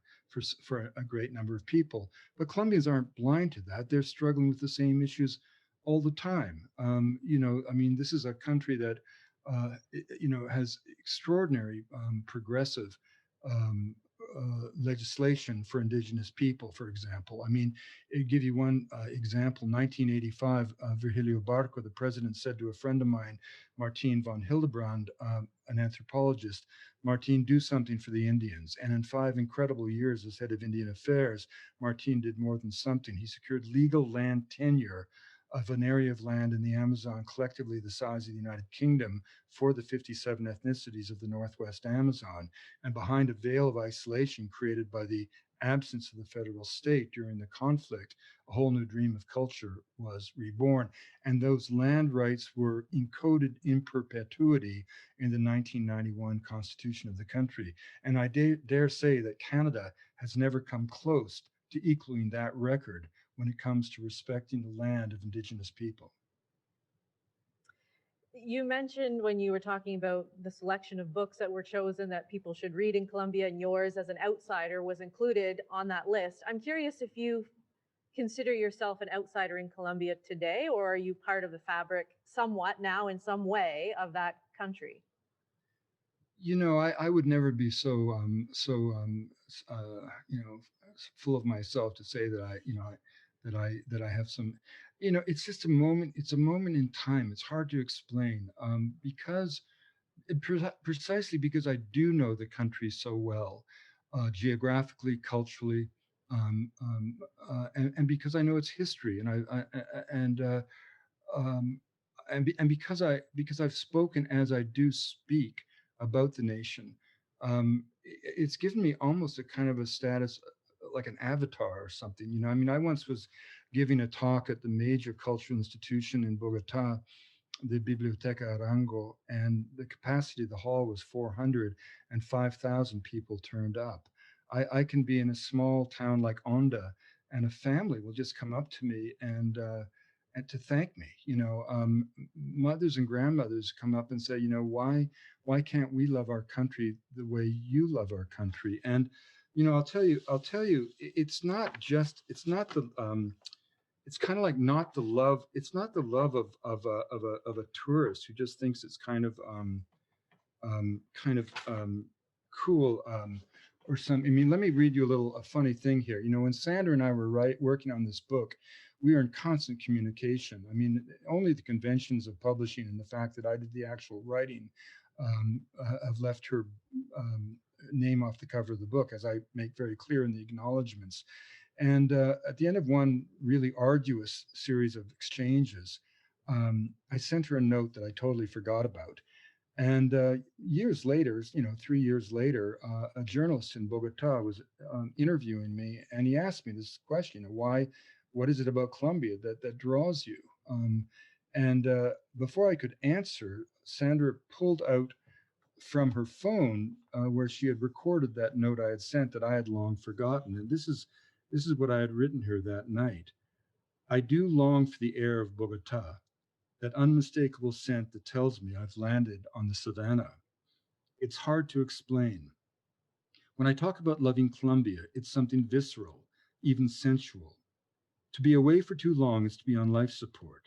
for a great number of people. But Colombians aren't blind to that. They're struggling with the same issues all the time. I mean, this is a country that, has extraordinary progressive um, legislation for indigenous people, for example. I mean, to give you one example, 1985, Virgilio Barco, the president, said to a friend of mine, Martin von Hildebrand, an anthropologist, Martin, do something for the Indians. And in 5 incredible years as head of Indian Affairs, Martin did more than something. He secured legal land tenure of an area of land in the Amazon, collectively the size of the United Kingdom, for the 57 ethnicities of the Northwest Amazon. And behind a veil of isolation created by the absence of the federal state during the conflict, a whole new dream of culture was reborn. And those land rights were encoded in perpetuity in the 1991 Constitution of the country. And I dare say that Canada has never come close to equaling that record when it comes to respecting the land of Indigenous people. You mentioned when you were talking about the selection of books that were chosen that people should read in Colombia, and yours as an outsider was included on that list. I'm curious if you consider yourself an outsider in Colombia today, or are you part of the fabric somewhat now in some way of that country? I would never be full of myself to say that I have some, it's just a moment. It's a moment in time. It's hard to explain, because precisely because I do know the country so well, geographically, culturally, and because I know its history, um, and because I've spoken as I do speak about the nation, it's given me almost a kind of a status, like an avatar or something. I mean, I once was giving a talk at the major cultural institution in Bogota, the Biblioteca Arango, and the capacity of the hall was 400, and 5,000 people turned up. I can be in a small town like Onda, and a family will just come up to me and to thank me. Mothers and grandmothers come up and say, why can't we love our country the way you love our country? And I'll tell you, it's not the it's kind of like not the love. It's not the love of a tourist who just thinks it's cool, or some. I mean, let me read you a funny thing here. When Sandra and I were working on this book, we were in constant communication. I mean, only the conventions of publishing and the fact that I did the actual writing have left her name off the cover of the book, as I make very clear in the acknowledgments. And at the end of one really arduous series of exchanges, I sent her a note that I totally forgot about. And years later, 3 years later, a journalist in Bogota was interviewing me, and he asked me this question: what is it about Colombia that draws you? And before I could answer, Sandra pulled out from her phone, where she had recorded that note I had sent that I had long forgotten. And this is what I had written her that night. I do long for the air of Bogota, that unmistakable scent that tells me I've landed on the savannah. It's hard to explain. When I talk about loving Colombia, it's something visceral, even sensual. To be away for too long is to be on life support.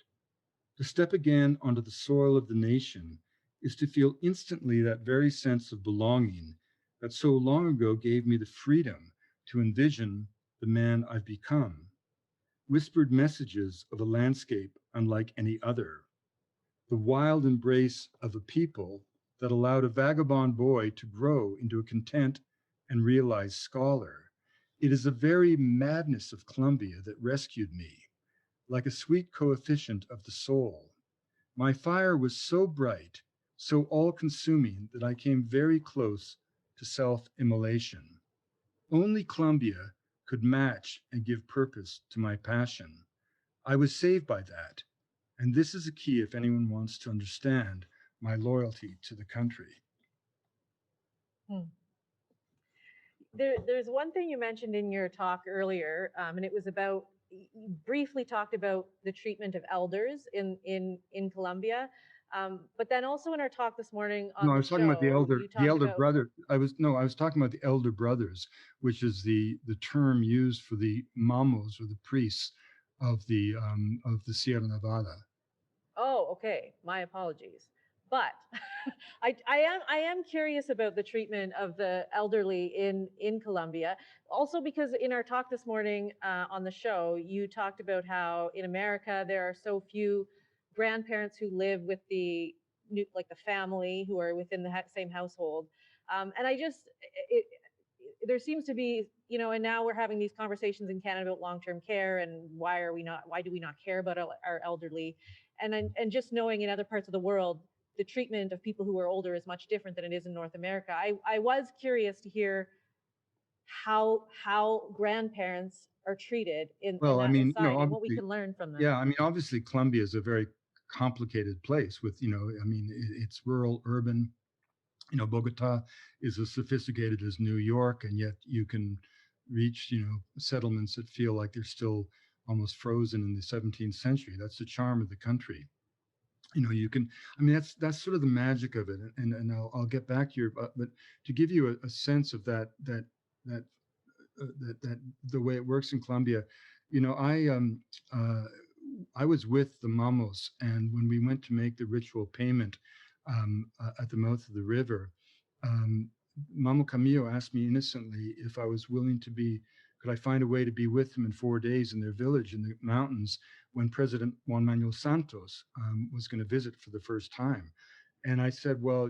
To step again onto the soil of the nation is to feel instantly that very sense of belonging that so long ago gave me the freedom to envision the man I've become. Whispered messages of a landscape unlike any other. The wild embrace of a people that allowed a vagabond boy to grow into a content and realized scholar. It is the very madness of Colombia that rescued me, like a sweet coefficient of the soul. My fire was so bright, so all consuming, that I came very close to self immolation. Only Colombia could match and give purpose to my passion. I was saved by that. And this is a key if anyone wants to understand my loyalty to the country. Hmm. There's one thing you mentioned in your talk earlier, and it was about, you briefly talked about the treatment of elders in Colombia. But then also in our talk this morning No, on I the was talking about show, you the talked elder about, brother. I was talking about the elder brothers, which is the term used for the mamos or the priests of the Sierra Nevada. oh, okay, my apologies. But I am curious about the treatment of the elderly in Colombia. Also, because in our talk this morning on the show, you talked about how in America there are so few grandparents who live with the like the family who are within the same household. And it, there seems to be, and now we're having these conversations in Canada about long-term care and why do we not care about our elderly, and just knowing in other parts of the world the treatment of people who are older is much different than it is in North America. I was curious to hear how grandparents are treated in Well, I that mean, society and what we obviously, can learn from them. yeah, I mean, obviously, Colombia is a very complicated place with, I mean, it's rural, urban. Bogota is as sophisticated as New York, and yet you can reach, settlements that feel like they're still almost frozen in the 17th century. That's the charm of the country. You can, I mean, that's sort of the magic of it. And I'll get back to your, but to give you a sense of that the way it works in Colombia, Uh, I was with the Mamos, and when we went to make the ritual payment at the mouth of the river, um, Mamo Camillo asked me innocently if I was willing to be, could I find a way to be with them in 4 days in their village in the mountains when President Juan Manuel Santos was going to visit for the first time. And I said, well,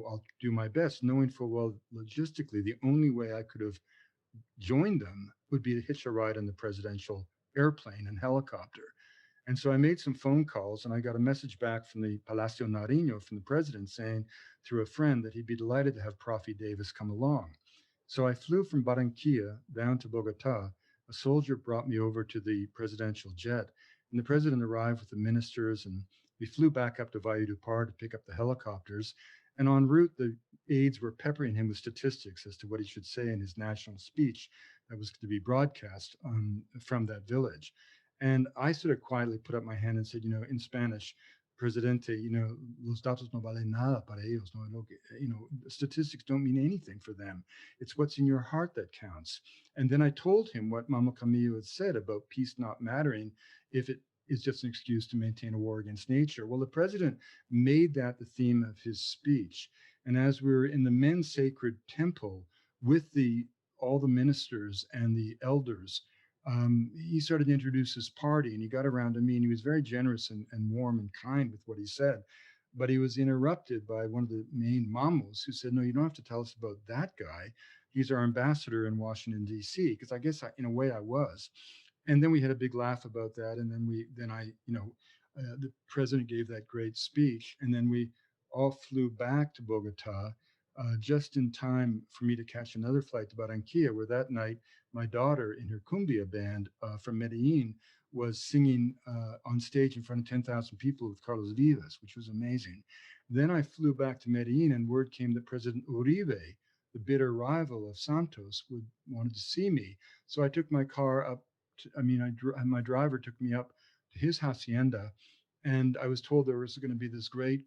I'll do my best, knowing full well logistically, the only way I could have joined them would be to hitch a ride on the presidential airplane and helicopter. And so I made some phone calls and I got a message back from the Palacio Nariño from the president saying through a friend that he'd be delighted to have Profi Davis come along. So I flew from Barranquilla down to Bogota. A soldier brought me over to the presidential jet, and the president arrived with the ministers, and we flew back up to Valledupar to pick up the helicopters. And en route, the aides were peppering him with statistics as to what he should say in his national speech that was to be broadcast from that village. And I sort of quietly put up my hand and said, in Spanish, Presidente, los datos no valen nada para ellos. No, statistics don't mean anything for them. It's what's in your heart that counts. And then I told him what Mama Camillo had said about peace not mattering if it is just an excuse to maintain a war against nature. Well, the president made that the theme of his speech. And as we were in the men's sacred temple with all the ministers and the elders, he started to introduce his party, and he got around to me, and he was very generous and warm and kind with what he said. But he was interrupted by one of the main mamos who said, no, you don't have to tell us about that guy. He's our ambassador in Washington, D.C., because I guess in a way I was. And then we had a big laugh about that. And the president gave that great speech. And then we all flew back to Bogota just in time for me to catch another flight to Barranquilla, where that night my daughter in her cumbia band from Medellin was singing on stage in front of 10,000 people with Carlos Vivas, which was amazing. Then I flew back to Medellin, and word came that President Uribe, the bitter rival of Santos, wanted to see me. So I took my car up. My driver took me up to his hacienda, and I was told there was going to be this great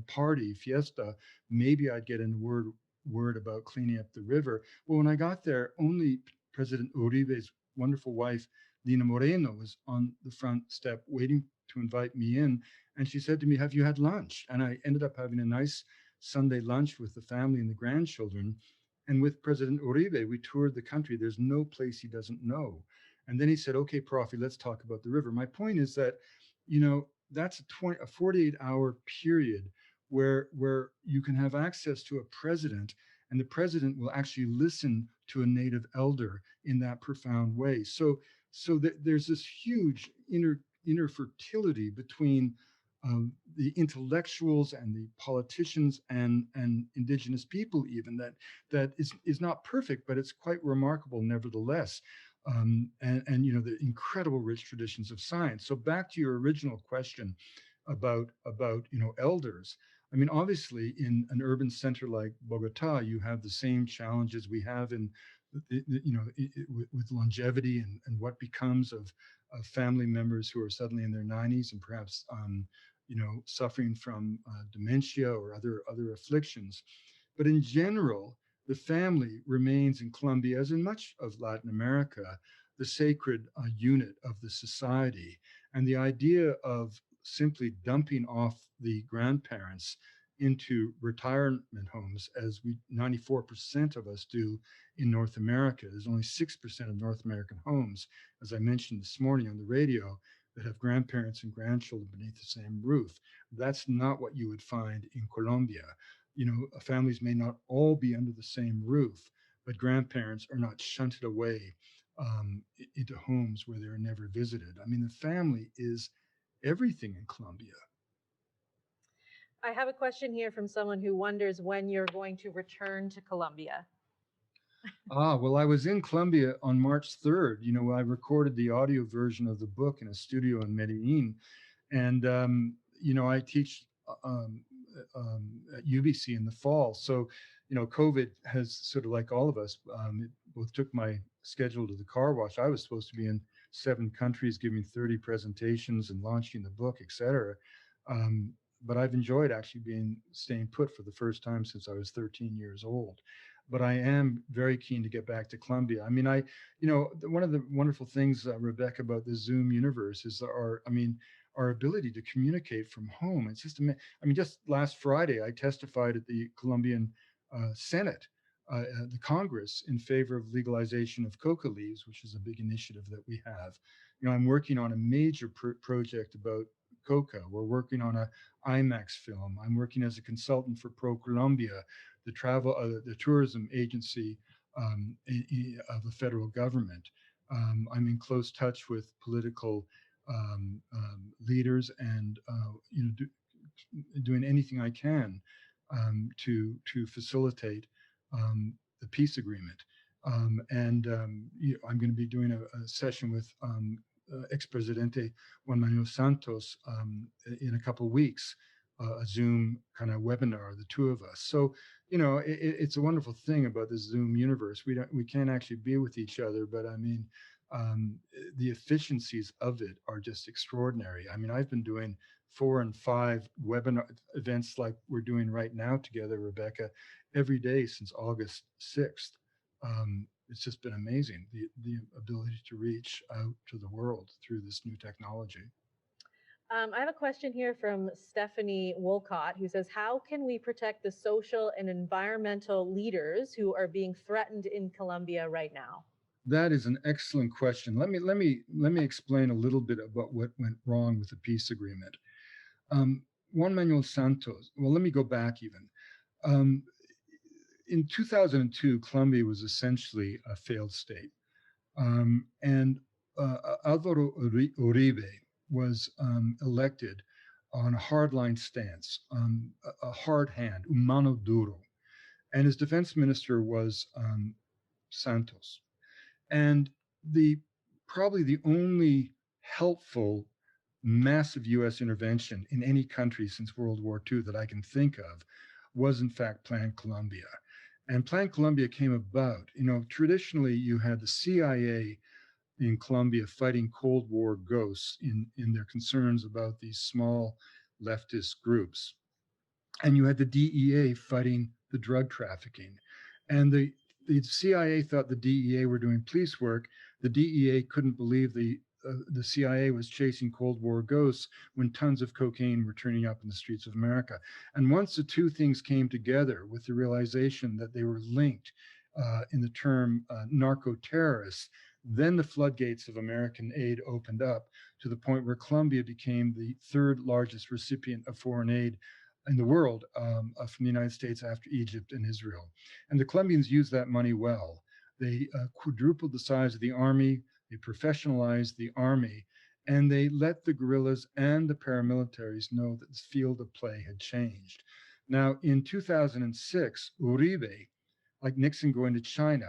party fiesta. Maybe I'd get in word about cleaning up the river. Well, when I got there, only President Uribe's wonderful wife, Lina Moreno, was on the front step waiting to invite me in. And she said to me, have you had lunch? And I ended up having a nice Sunday lunch with the family and the grandchildren. And with President Uribe, we toured the country. There's no place he doesn't know. And then he said, okay, Profi, let's talk about the river. My point is that, that's a 48-hour period where you can have access to a president, and the president will actually listen to a native elder in that profound way. So that there's this huge inner fertility between the intellectuals and the politicians and indigenous people, even that is not perfect, but it's quite remarkable nevertheless. And the incredible rich traditions of science. So back to your original question about elders. I mean, obviously, in an urban center like Bogota, you have the same challenges we have with longevity and what becomes of family members who are suddenly in their 90s and perhaps suffering from dementia or other afflictions. But in general, the family remains in Colombia, as in much of Latin America, the sacred unit of the society. And the idea of simply dumping off the grandparents into retirement homes, as 94% of us do in North America. There's only 6% of North American homes, as I mentioned this morning on the radio, that have grandparents and grandchildren beneath the same roof. That's not what you would find in Colombia. Families may not all be under the same roof, but grandparents are not shunted away into homes where they're never visited. I mean, the family is everything in Colombia. I have a question here from someone who wonders when you're going to return to Colombia. Well, I was in Colombia on March 3rd. I recorded the audio version of the book in a studio in Medellin. And, I teach at UBC in the fall. So, COVID has sort of, like all of us, it both took my schedule to the car wash. I was supposed to be in 7 countries, giving 30 presentations and launching the book, et cetera. but I've enjoyed actually staying put for the first time since I was 13 years old. But I am very keen to get back to Colombia. I mean, one of the wonderful things, Rebecca, about the Zoom universe is our ability to communicate from home. It's just, I mean, just last Friday, I testified at the Colombian Senate, the Congress, in favor of legalization of coca leaves, which is a big initiative that we have. I'm working on a major project about coca. We're working on a IMAX film. I'm working as a consultant for Pro Colombia, the tourism agency of the federal government. I'm in close touch with political leaders, and doing anything I can to facilitate the peace agreement. I'm going to be doing a session with ex-presidente Juan Manuel Santos in a couple of weeks, a Zoom kind of webinar, the two of us. So, it's a wonderful thing about the Zoom universe. We can't actually be with each other, but I mean, the efficiencies of it are just extraordinary. I mean, I've been doing 4 and 5 webinar events like we're doing right now together, Rebecca, every day since August 6th. It's just been amazing, the ability to reach out to the world through this new technology. I have a question here from Stephanie Wolcott, who says, how can we protect the social and environmental leaders who are being threatened in Colombia right now? That is an excellent question. Let me explain a little bit about what went wrong with the peace agreement. Juan Manuel Santos. Well, let me go back even. In 2002, Colombia was essentially a failed state, and Alvaro Uribe was elected on a hardline stance, a hard hand, un mano duro, and his defense minister was Santos. And probably the only helpful massive US intervention in any country since World War II that I can think of was in fact Plan Colombia. And Plan Colombia came about, traditionally you had the CIA in Colombia fighting Cold War ghosts in their concerns about these small leftist groups. And you had the DEA fighting the drug trafficking. And the CIA thought the DEA were doing police work. The DEA couldn't believe the CIA was chasing Cold War ghosts when tons of cocaine were turning up in the streets of America. And once the two things came together with the realization that they were linked in the term narco-terrorists, then the floodgates of American aid opened up to the point where Colombia became the third largest recipient of foreign aid in the world from the United States after Egypt and Israel. And the Colombians used that money well. They quadrupled the size of the army, they professionalized the army, and they let the guerrillas and the paramilitaries know that the field of play had changed. Now, in 2006, Uribe, like Nixon going to China,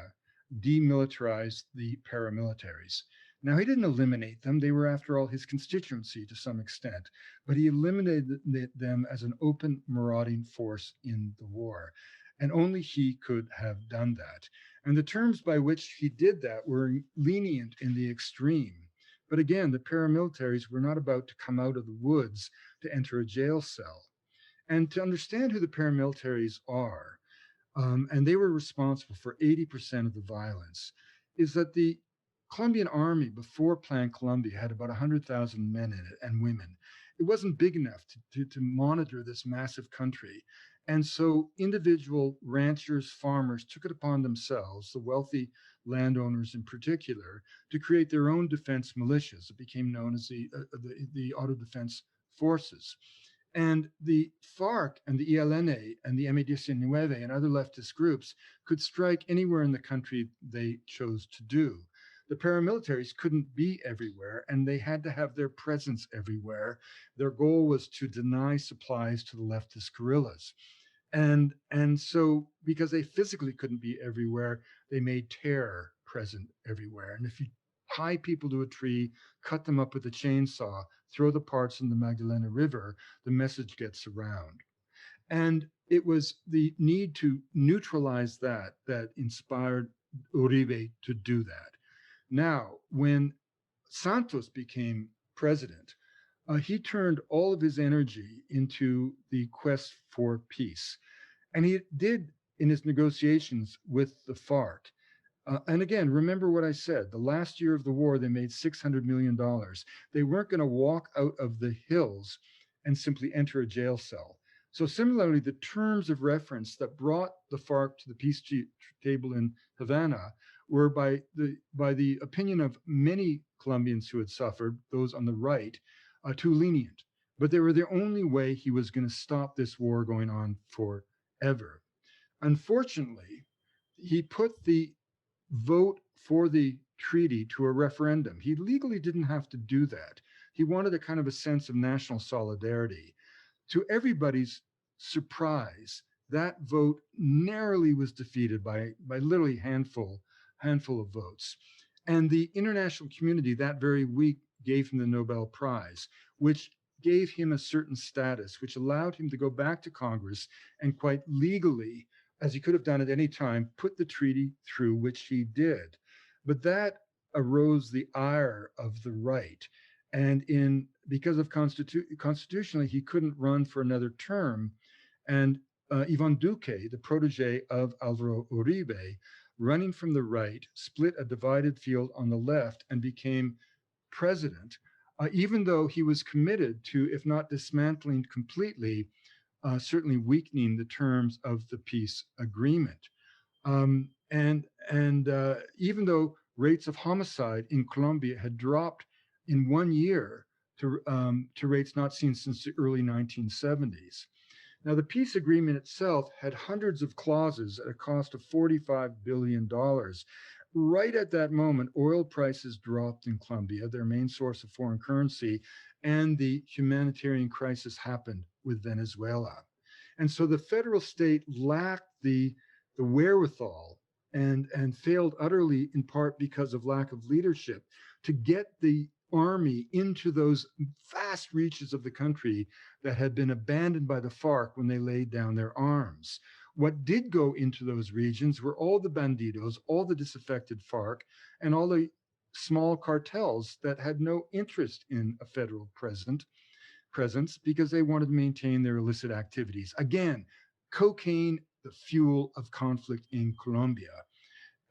demilitarized the paramilitaries. Now, he didn't eliminate them. They were, after all, his constituency to some extent, but he eliminated them as an open marauding force in the war. And only he could have done that. And the terms by which he did that were lenient in the extreme. But again, the paramilitaries were not about to come out of the woods to enter a jail cell. And to understand who the paramilitaries are, and they were responsible for 80% of the violence, is that the Colombian army before Plan Colombia had about 100,000 men in it and women. It wasn't big enough to monitor this massive country. And so individual ranchers, farmers took it upon themselves, the wealthy landowners in particular, to create their own defense militias. It became known as the Auto Defense Forces. And the FARC and the ELN and the M19 and other leftist groups could strike anywhere in the country they chose to do. The paramilitaries couldn't be everywhere, and they had to have their presence everywhere. Their goal was to deny supplies to the leftist guerrillas. And so, because they physically couldn't be everywhere, they made terror present everywhere. And if you tie people to a tree, cut them up with a chainsaw, throw the parts in the Magdalena River, the message gets around. And it was the need to neutralize that inspired Uribe to do that. Now, when Santos became president, he turned all of his energy into the quest for peace. And he did in his negotiations with the FARC. And again, remember what I said. The last year of the war, they made $600 million. They weren't going to walk out of the hills and simply enter a jail cell. So similarly, the terms of reference that brought the FARC to the peace table in Havana were, by the opinion of many Colombians who had suffered, those on the right, too lenient. But they were the only way he was going to stop this war going on forever. Unfortunately, he put the vote for the treaty to a referendum. He legally didn't have to do that. He wanted a kind of a sense of national solidarity. To everybody's surprise, that vote narrowly was defeated by literally handful of votes. And the international community that very week gave him the Nobel Prize, which gave him a certain status, which allowed him to go back to Congress and quite legally, as he could have done at any time, put the treaty through, which he did. But that arose the ire of the right. And because of constitutionally, he couldn't run for another term. And Ivan Duque, the protege of Alvaro Uribe, running from the right, split a divided field on the left and became president, even though he was committed to, if not dismantling completely, certainly weakening the terms of the peace agreement. And even though rates of homicide in Colombia had dropped in 1 year to rates not seen since the early 1970s. Now, the peace agreement itself had hundreds of clauses at a cost of $45 billion. Right at that moment, oil prices dropped in Colombia, their main source of foreign currency, and the humanitarian crisis happened with Venezuela. And so the federal state lacked the wherewithal and failed utterly, in part because of lack of leadership, to get the army into those vast reaches of the country that had been abandoned by the FARC when they laid down their arms. What did go into those regions were all the bandidos, all the disaffected FARC, and all the small cartels that had no interest in a federal presence because they wanted to maintain their illicit activities. Again, cocaine, the fuel of conflict in Colombia.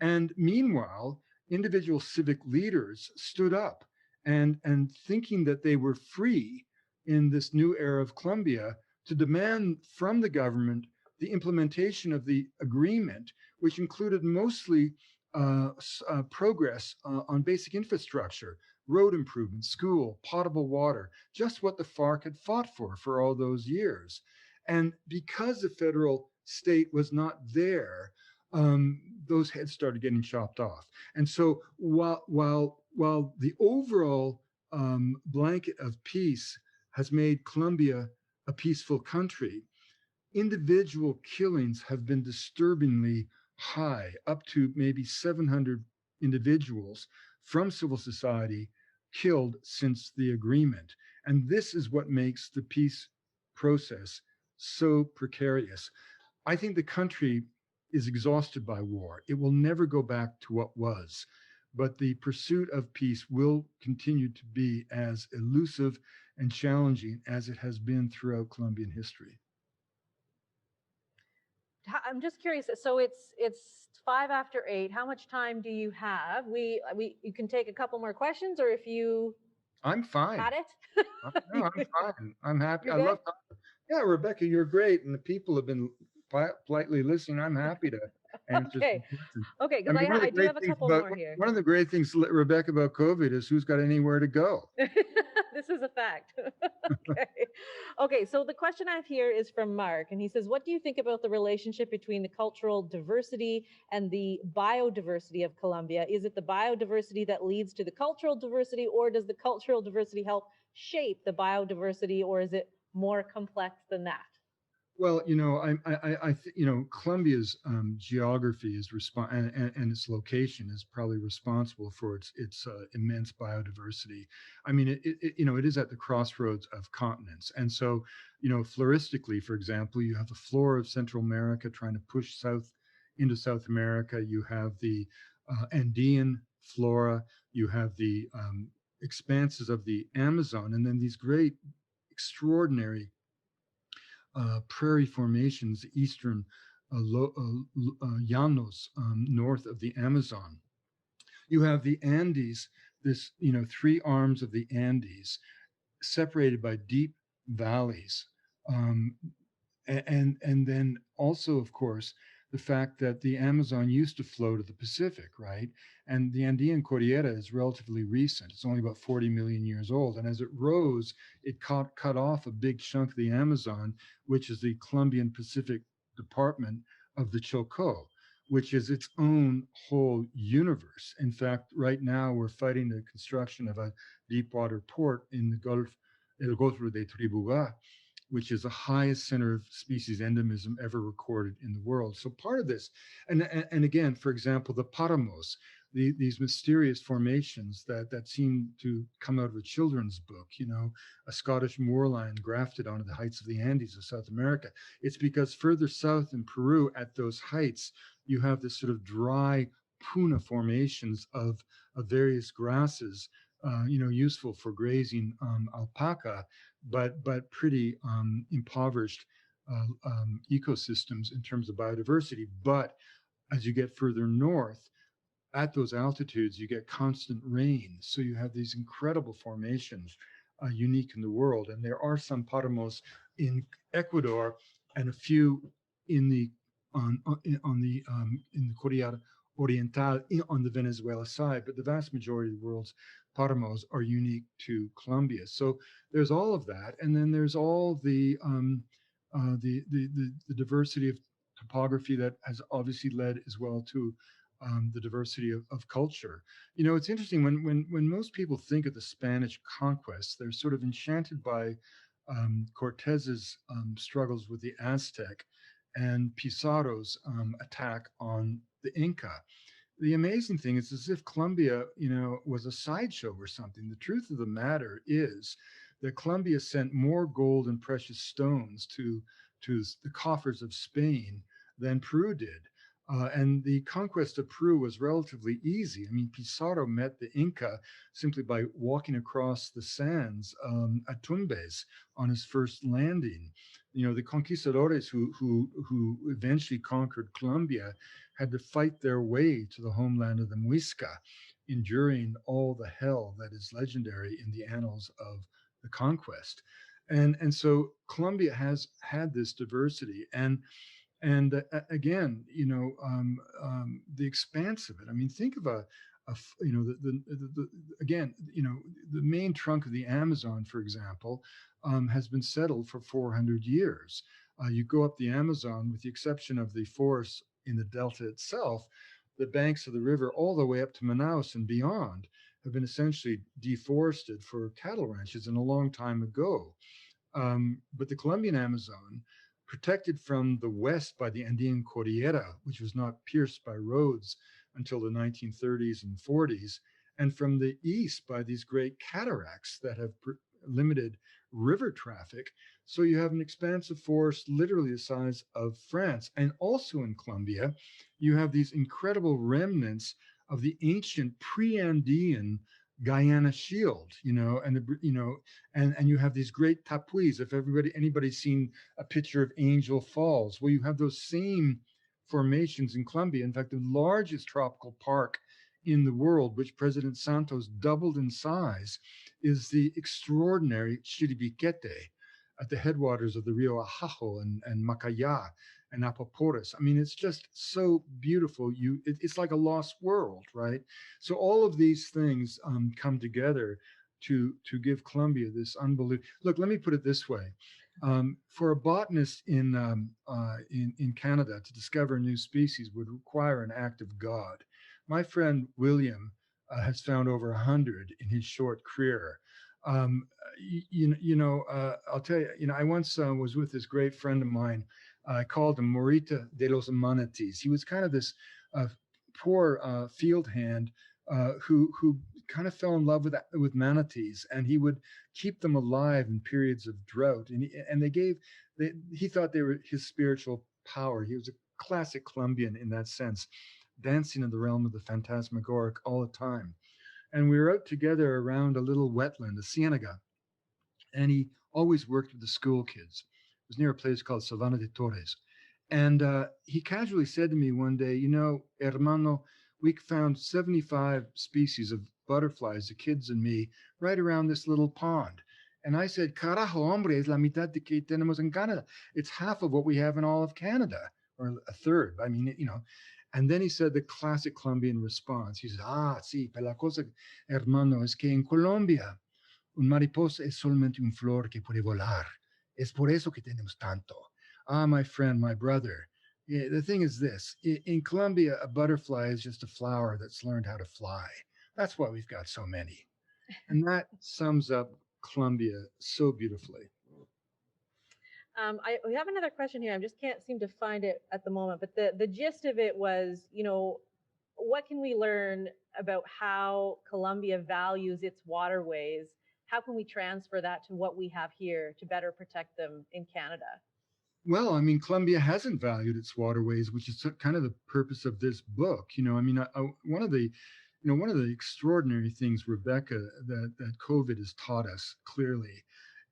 And meanwhile, individual civic leaders stood up and thinking that they were free in this new era of Colombia to demand from the government the implementation of the agreement, which included mostly progress on basic infrastructure, road improvement, school, potable water, just what the FARC had fought for all those years. And because the federal state was not there, those heads started getting chopped off. And so while the overall blanket of peace has made Colombia a peaceful country, individual killings have been disturbingly high, up to maybe 700 individuals from civil society killed since the agreement. And this is what makes the peace process so precarious. I think the country is exhausted by war. It will never go back to what was, but the pursuit of peace will continue to be as elusive and challenging as it has been throughout Colombian history. I'm just curious. So it's 8:05. How much time do you have? You can take a couple more questions, or if you I'm fine. had it. No, I'm fine. I'm happy. You're I good? love. Yeah, Rebecca, you're great, and the people have been politely listening. I'm happy to answer Okay. some questions. Okay, I because mean, one of the I do great have a things couple about more here. one of the great things, Rebecca, about COVID is who's got anywhere to go. This is a fact. Okay. Okay, so the question I have here is from Mark, and he says, what do you think about the relationship between the cultural diversity and the biodiversity of Colombia? Is it the biodiversity that leads to the cultural diversity, or does the cultural diversity help shape the biodiversity, or is it more complex than that? Well, Colombia's geography is and its location is probably responsible for its immense biodiversity. I mean, it is at the crossroads of continents, and so, floristically, for example, you have the flora of Central America trying to push south into South America. You have the Andean flora. You have the expanses of the Amazon, and then these great, extraordinary prairie formations, eastern llanos, north of the Amazon. You have the Andes, this, three arms of the Andes separated by deep valleys. Um, and then also, of course, the fact that the Amazon used to flow to the Pacific, right? And the Andean Cordillera is relatively recent. It's only about 40 million years old. And as it rose, it cut off a big chunk of the Amazon, which is the Colombian Pacific department of the Choco, which is its own whole universe. In fact, right now we're fighting the construction of a deep water port in the Gulf, El Golfo de Tribuga, which is the highest center of species endemism ever recorded in the world. So part of this, and again, for example, the paramos, these mysterious formations that seem to come out of a children's book, a Scottish moorland grafted onto the heights of the Andes of South America. It's because further south in Peru at those heights, you have this sort of dry puna formations of various grasses, useful for grazing alpaca, but pretty impoverished ecosystems in terms of biodiversity. But as you get further north, at those altitudes, you get constant rain. So you have these incredible formations, unique in the world. And there are some paramos in Ecuador and a few in the on the in the Cordillera Oriental on the Venezuela side, but the vast majority of the world's paramos are unique to Colombia. So there's all of that, and then there's all the diversity of topography that has obviously led as well to the diversity of culture. It's interesting when most people think of the Spanish conquest, they're sort of enchanted by Cortez's struggles with the Aztec and Pizarro's attack on the Inca. The amazing thing is as if Colombia, was a sideshow or something. The truth of the matter is that Colombia sent more gold and precious stones to the coffers of Spain than Peru did. And the conquest of Peru was relatively easy. I mean, Pizarro met the Inca simply by walking across the sands at Tumbes on his first landing. The conquistadores who eventually conquered Colombia had to fight their way to the homeland of the Muisca, enduring all the hell that is legendary in the annals of the conquest. And so Colombia has had this diversity, and again, the expanse of it. I mean, think of again, the main trunk of the Amazon, for example, has been settled for 400 years. You go up the Amazon, with the exception of the forests in the delta itself, the banks of the river all the way up to Manaus and beyond have been essentially deforested for cattle ranches and a long time ago. But the Colombian Amazon, protected from the west by the Andean Cordillera, which was not pierced by roads until the 1930s and 40s, and from the east by these great cataracts that have limited river traffic. So you have an expansive forest literally the size of France. And also in Colombia, you have these incredible remnants of the ancient pre-Andean Guyana Shield, and you have these great tapuis. If anybody's seen a picture of Angel Falls, well, you have those same formations in Colombia. In fact, the largest tropical park in the world, which President Santos doubled in size, is the extraordinary Chiribiquete at the headwaters of the Rio Ajajo and Macaya and Apopores. I mean, it's just so beautiful. It's like a lost world, right? So all of these things come together to give Colombia this unbelievable. Look, let me put it this way: for a botanist in Canada to discover a new species would require an act of God. My friend William has found over 100 in his short career. I'll tell you, I once was with this great friend of mine. I called him Morita de los Manatees. He was kind of this poor field hand who kind of fell in love with manatees, and he would keep them alive in periods of drought. He thought they were his spiritual power. He was a classic Colombian in that sense, dancing in the realm of the phantasmagoric all the time. And we were out together around a little wetland, a ciénaga, and he always worked with the school kids. It was near a place called Savana de Torres. And he casually said to me one day, you know, hermano, we found 75 species of butterflies, the kids and me, right around this little pond. And I said, carajo, hombre, es la mitad de que tenemos en Canada. It's half of what we have in all of Canada, or a third. I mean, you know. And then he said the classic Colombian response. He said, ah, sí, pero la cosa, hermano, es que en Colombia un mariposa es solamente un flor que puede volar. Es por eso que tenemos tanto. Ah, my friend, my brother. Yeah, the thing is this in Colombia, a butterfly is just a flower that's learned how to fly. That's why we've got so many. And that sums up Colombia so beautifully. We have another question here. I just can't seem to find it at the moment, but the gist of it was, what can we learn about how Colombia values its waterways? How can we transfer that to what we have here to better protect them in Canada? Well, I mean, Colombia hasn't valued its waterways, which is kind of the purpose of this book. I mean, one of the extraordinary things, Rebecca, that COVID has taught us clearly,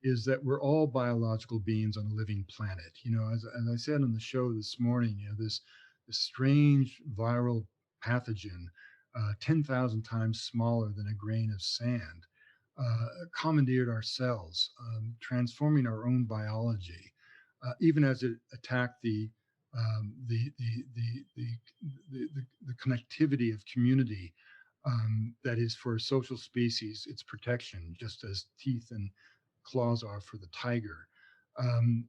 is that we're all biological beings on a living planet. As I said on the show this morning, this strange viral pathogen, 10,000 times smaller than a grain of sand, commandeered our cells, transforming our own biology even as it attacked the connectivity of community that is for social species, its protection, just as teeth and claws are for the tiger. Um,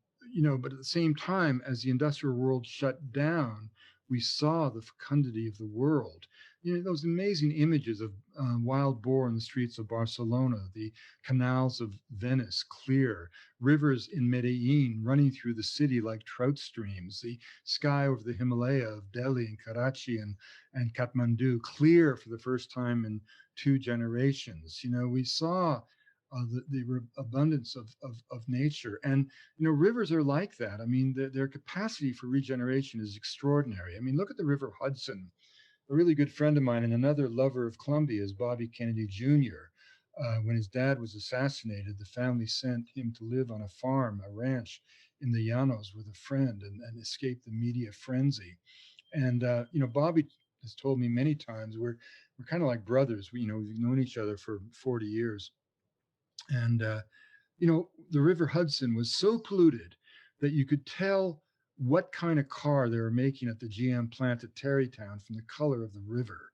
but at the same time, as the industrial world shut down, we saw the fecundity of the world. Those amazing images of wild boar in the streets of Barcelona, the canals of Venice clear, rivers in Medellin running through the city like trout streams, the sky over the Himalaya of Delhi and Karachi and Kathmandu clear for the first time in 2 generations. We saw the abundance of nature. And, rivers are like that. I mean, their capacity for regeneration is extraordinary. I mean, look at the River Hudson. A really good friend of mine and another lover of Colombia is Bobby Kennedy Jr. When his dad was assassinated, the family sent him to live on a farm, a ranch in the Llanos with a friend and escape the media frenzy. And, Bobby has told me many times we're kind of like brothers. We've known each other for 40 years. And, the River Hudson was so polluted that you could tell what kind of car they were making at the GM plant at Terrytown from the color of the river.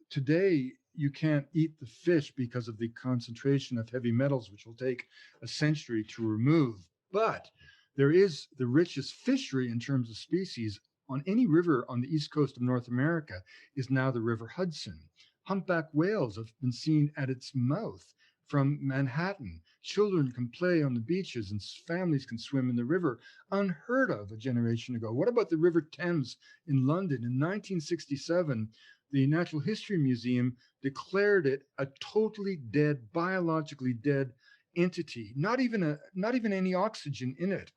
Today, you can't eat the fish because of the concentration of heavy metals, which will take a century to remove. But there is the richest fishery in terms of species on any river on the east coast of North America is now the River Hudson. Humpback whales have been seen at its mouth from Manhattan. Children can play on the beaches and families can swim in the river, unheard of a generation ago. What about the River Thames in London? In 1967, the Natural History Museum declared it a totally dead, biologically dead entity, not even any oxygen in it.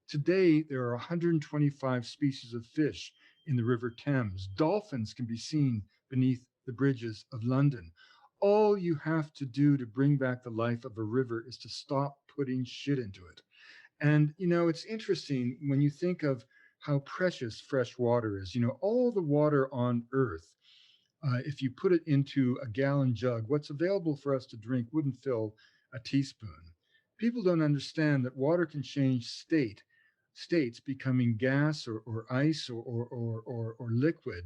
Today, there are 125 species of fish in the River Thames. Dolphins can be seen beneath the bridges of London. All you have to do to bring back the life of a river is to stop putting shit into it. And, it's interesting when you think of how precious fresh water is. All the water on Earth, if you put it into a gallon jug, what's available for us to drink wouldn't fill a teaspoon. People don't understand that water can change states becoming gas or ice or liquid.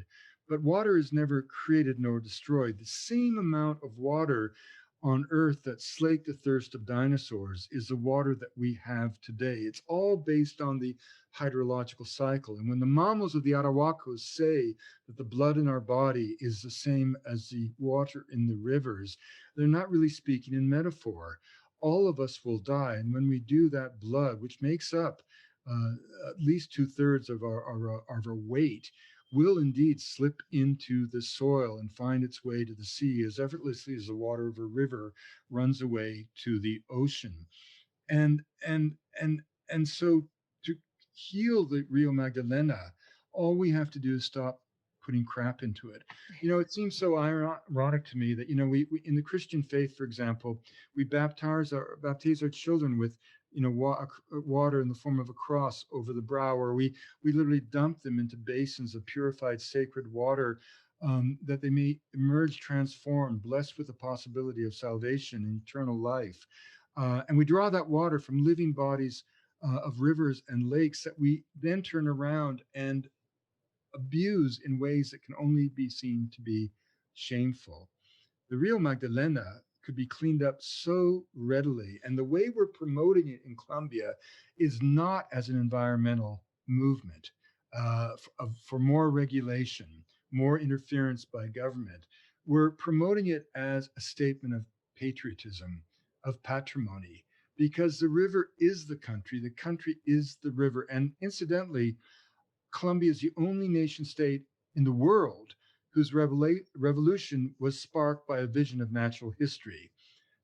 But water is never created nor destroyed. The same amount of water on Earth that slaked the thirst of dinosaurs is the water that we have today. It's all based on the hydrological cycle. And when the mammals of the Arahuacos say that the blood in our body is the same as the water in the rivers, they're not really speaking in metaphor. All of us will die. And when we do, that blood, which makes up at least 2/3 of our weight, will indeed slip into the soil and find its way to the sea as effortlessly as the water of a river runs away to the ocean. And and and so to heal the Rio Magdalena, all we have to do is stop putting crap into it. It seems so ironic to me that, we in the Christian faith, for example, we baptize our children with, water in the form of a cross over the brow, or we literally dump them into basins of purified sacred water, that they may emerge transformed, blessed with the possibility of salvation and eternal life. And we draw that water from living bodies, of rivers and lakes that we then turn around and abuse in ways that can only be seen to be shameful. The Rio Magdalena could be cleaned up so readily. And the way we're promoting it in Colombia is not as an environmental movement, for more regulation, more interference by government. We're promoting it as a statement of patriotism, of patrimony, because the river is the country is the river. And incidentally, Colombia is the only nation state in the world whose revolution was sparked by a vision of natural history.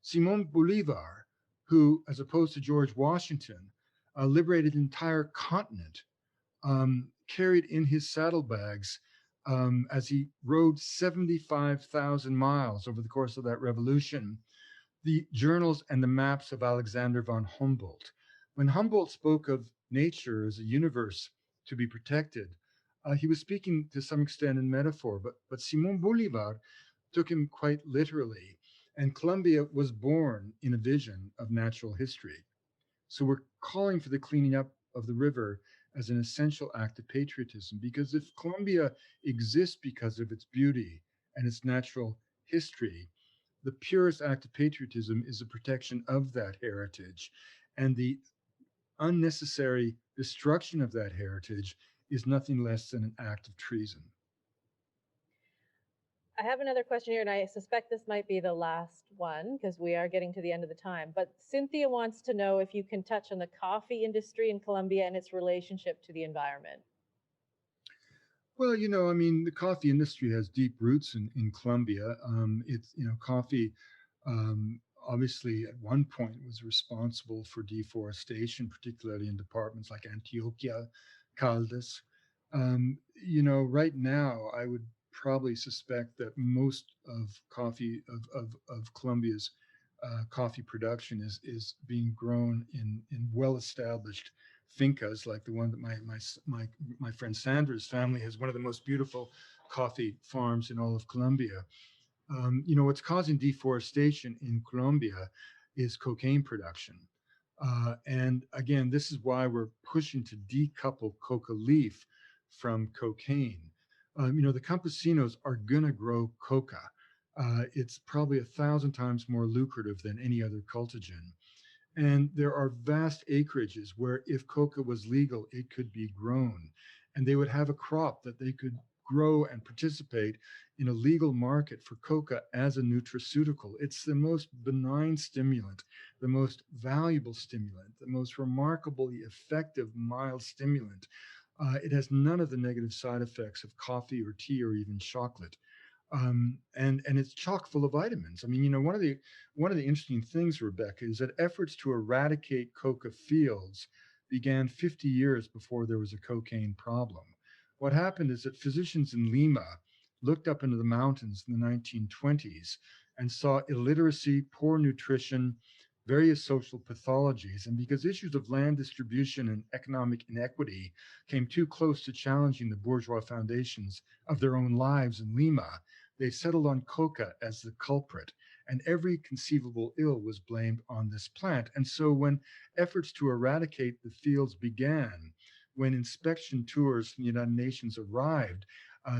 Simon Bolivar, who, as opposed to George Washington, liberated an entire continent, carried in his saddlebags, as he rode 75,000 miles over the course of that revolution, the journals and the maps of Alexander von Humboldt. When Humboldt spoke of nature as a universe to be protected, he was speaking to some extent in metaphor, but Simon Bolivar took him quite literally. And Colombia was born in a vision of natural history. So we're calling for the cleaning up of the river as an essential act of patriotism, because if Colombia exists because of its beauty and its natural history, the purest act of patriotism is the protection of that heritage. And the unnecessary destruction of that heritage is nothing less than an act of treason. I have another question here, and I suspect this might be the last one because we are getting to the end of the time. But Cynthia wants to know if you can touch on the coffee industry in Colombia and its relationship to the environment. Well, I mean, the coffee industry has deep roots in Colombia. Coffee, obviously at one point was responsible for deforestation, particularly in departments like Antioquia, Caldas. Right now, I would probably suspect that most of Colombia's coffee production is being grown in well established fincas, like the one that my friend Sandra's family has, one of the most beautiful coffee farms in all of Colombia. What's causing deforestation in Colombia is cocaine production. And again, this is why we're pushing to decouple coca leaf from cocaine. The campesinos are going to grow coca. It's probably 1,000 times more lucrative than any other cultigen. And there are vast acreages where if coca was legal, it could be grown. And they would have a crop that they could grow and participate in a legal market for coca as a nutraceutical. It's the most benign stimulant, the most valuable stimulant, the most remarkably effective mild stimulant. It has none of the negative side effects of coffee or tea or even chocolate. And it's chock full of vitamins. I mean, one of the interesting things, Rebecca, is that efforts to eradicate coca fields began 50 years before there was a cocaine problem. What happened is that physicians in Lima looked up into the mountains in the 1920s and saw illiteracy, poor nutrition, various social pathologies. And because issues of land distribution and economic inequity came too close to challenging the bourgeois foundations of their own lives in Lima, they settled on coca as the culprit, and every conceivable ill was blamed on this plant. And so when efforts to eradicate the fields began, when inspection tours from the United Nations arrived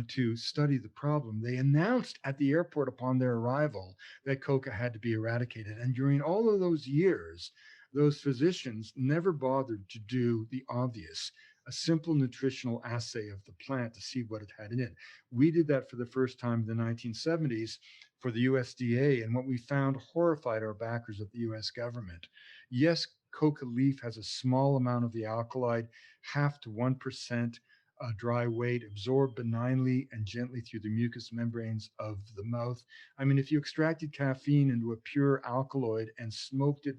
to study the problem, they announced at the airport upon their arrival that coca had to be eradicated. And during all of those years, those physicians never bothered to do the obvious, a simple nutritional assay of the plant to see what it had in it. We did that for the first time in the 1970s for the USDA, and what we found horrified our backers at the US government. Yes, coca leaf has a small amount of the alkaloid, half to 1% dry weight, absorbed benignly and gently through the mucous membranes of the mouth. I mean, if you extracted caffeine into a pure alkaloid and smoked it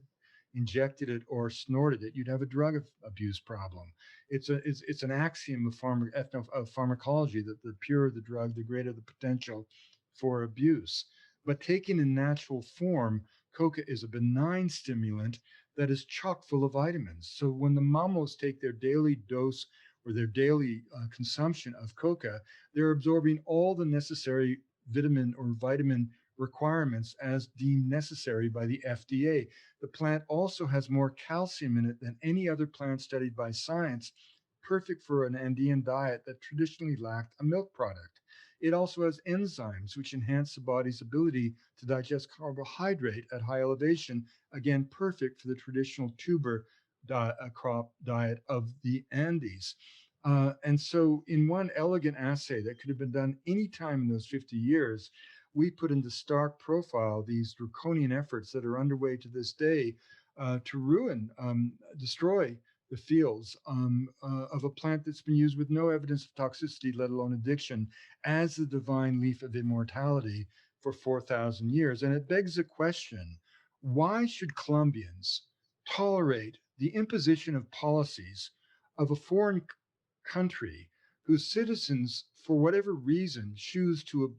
injected it or snorted it, you'd have a drug abuse problem. It's an axiom of of pharmacology that the purer the drug, the greater the potential for abuse. But taken in natural form, coca is a benign stimulant that is chock full of vitamins. So when the mamos take their daily dose or their daily consumption of coca, they're absorbing all the necessary vitamin or vitamin requirements as deemed necessary by the FDA. The plant also has more calcium in it than any other plant studied by science, perfect for an Andean diet that traditionally lacked a milk product. It also has enzymes which enhance the body's ability to digest carbohydrate at high elevation, again, perfect for the traditional tuber crop diet of the Andes. And so, in one elegant assay that could have been done any time in those 50 years, we put into stark profile these draconian efforts that are underway to this day to destroy the fields of a plant that's been used with no evidence of toxicity, let alone addiction, as the divine leaf of immortality for 4,000 years. And it begs the question, why should Colombians tolerate the imposition of policies of a foreign country whose citizens, for whatever reason, choose to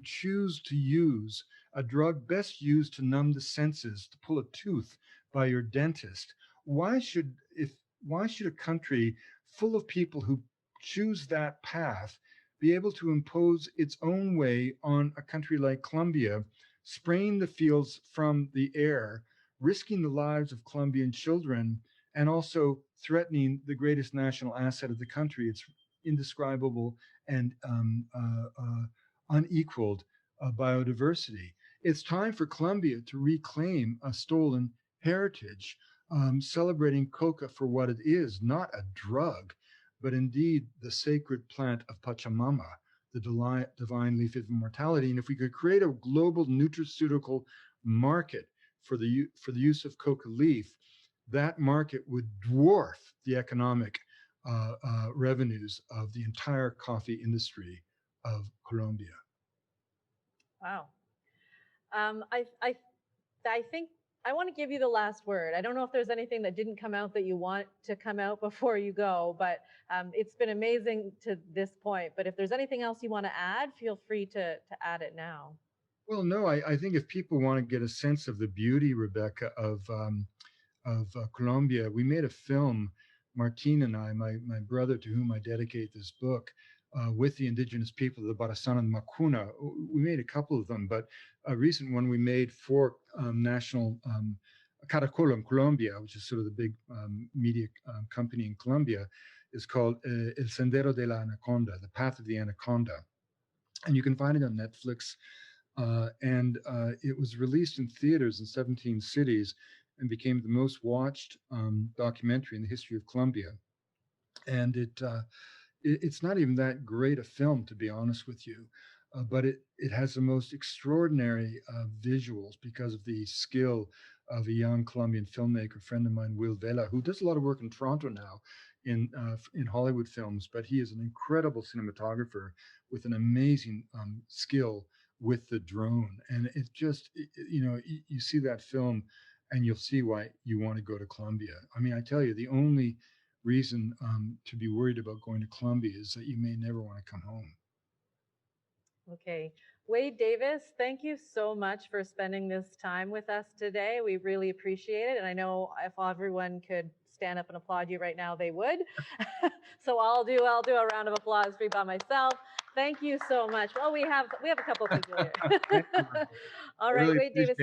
choose to use a drug best used to numb the senses, to pull a tooth by your dentist? Why should a country full of people who choose that path be able to impose its own way on a country like Colombia, spraying the fields from the air, risking the lives of Colombian children, and also threatening the greatest national asset of the country, its indescribable and unequaled biodiversity? It's time for Colombia to reclaim a stolen heritage, celebrating coca for what it is, not a drug, but indeed the sacred plant of Pachamama, the divine leaf of immortality. And if we could create a global nutraceutical market for the use of coca leaf, that market would dwarf the economic revenues of the entire coffee industry of Colombia. Wow. Um, I, I, I think I want to give you the last word. I don't know if there's anything that didn't come out that you want to come out before you go, but it's been amazing to this point. But if there's anything else you want to add, feel free to add it now. Well, no, I think if people want to get a sense of the beauty, Rebecca, of Colombia, we made a film, Martin and I, my brother to whom I dedicate this book, with the indigenous people, the Barasan and Macuna. We made a couple of them, but a recent one we made for national Caracol in Colombia, which is sort of the big media company in Colombia, is called El Sendero de la Anaconda, The Path of the Anaconda. And you can find it on Netflix. It was released in theaters in 17 cities and became the most watched documentary in the history of Colombia. And it's not even that great a film, to be honest with you, but it has the most extraordinary visuals because of the skill of a young Colombian filmmaker, friend of mine, Will Vela, who does a lot of work in Toronto now in Hollywood films, but he is an incredible cinematographer with an amazing skill with the drone. And it just, you see that film and you'll see why you want to go to Colombia. I mean, I tell you, the only reason to be worried about going to Colombia is that you may never want to come home. Okay. Wade Davis, thank you so much for spending this time with us today. We really appreciate it. And I know if everyone could stand up and applaud you right now, they would. So I'll do a round of applause for you by myself. Thank you so much. Well, we have a couple of people here. All right, Really Wade Davis.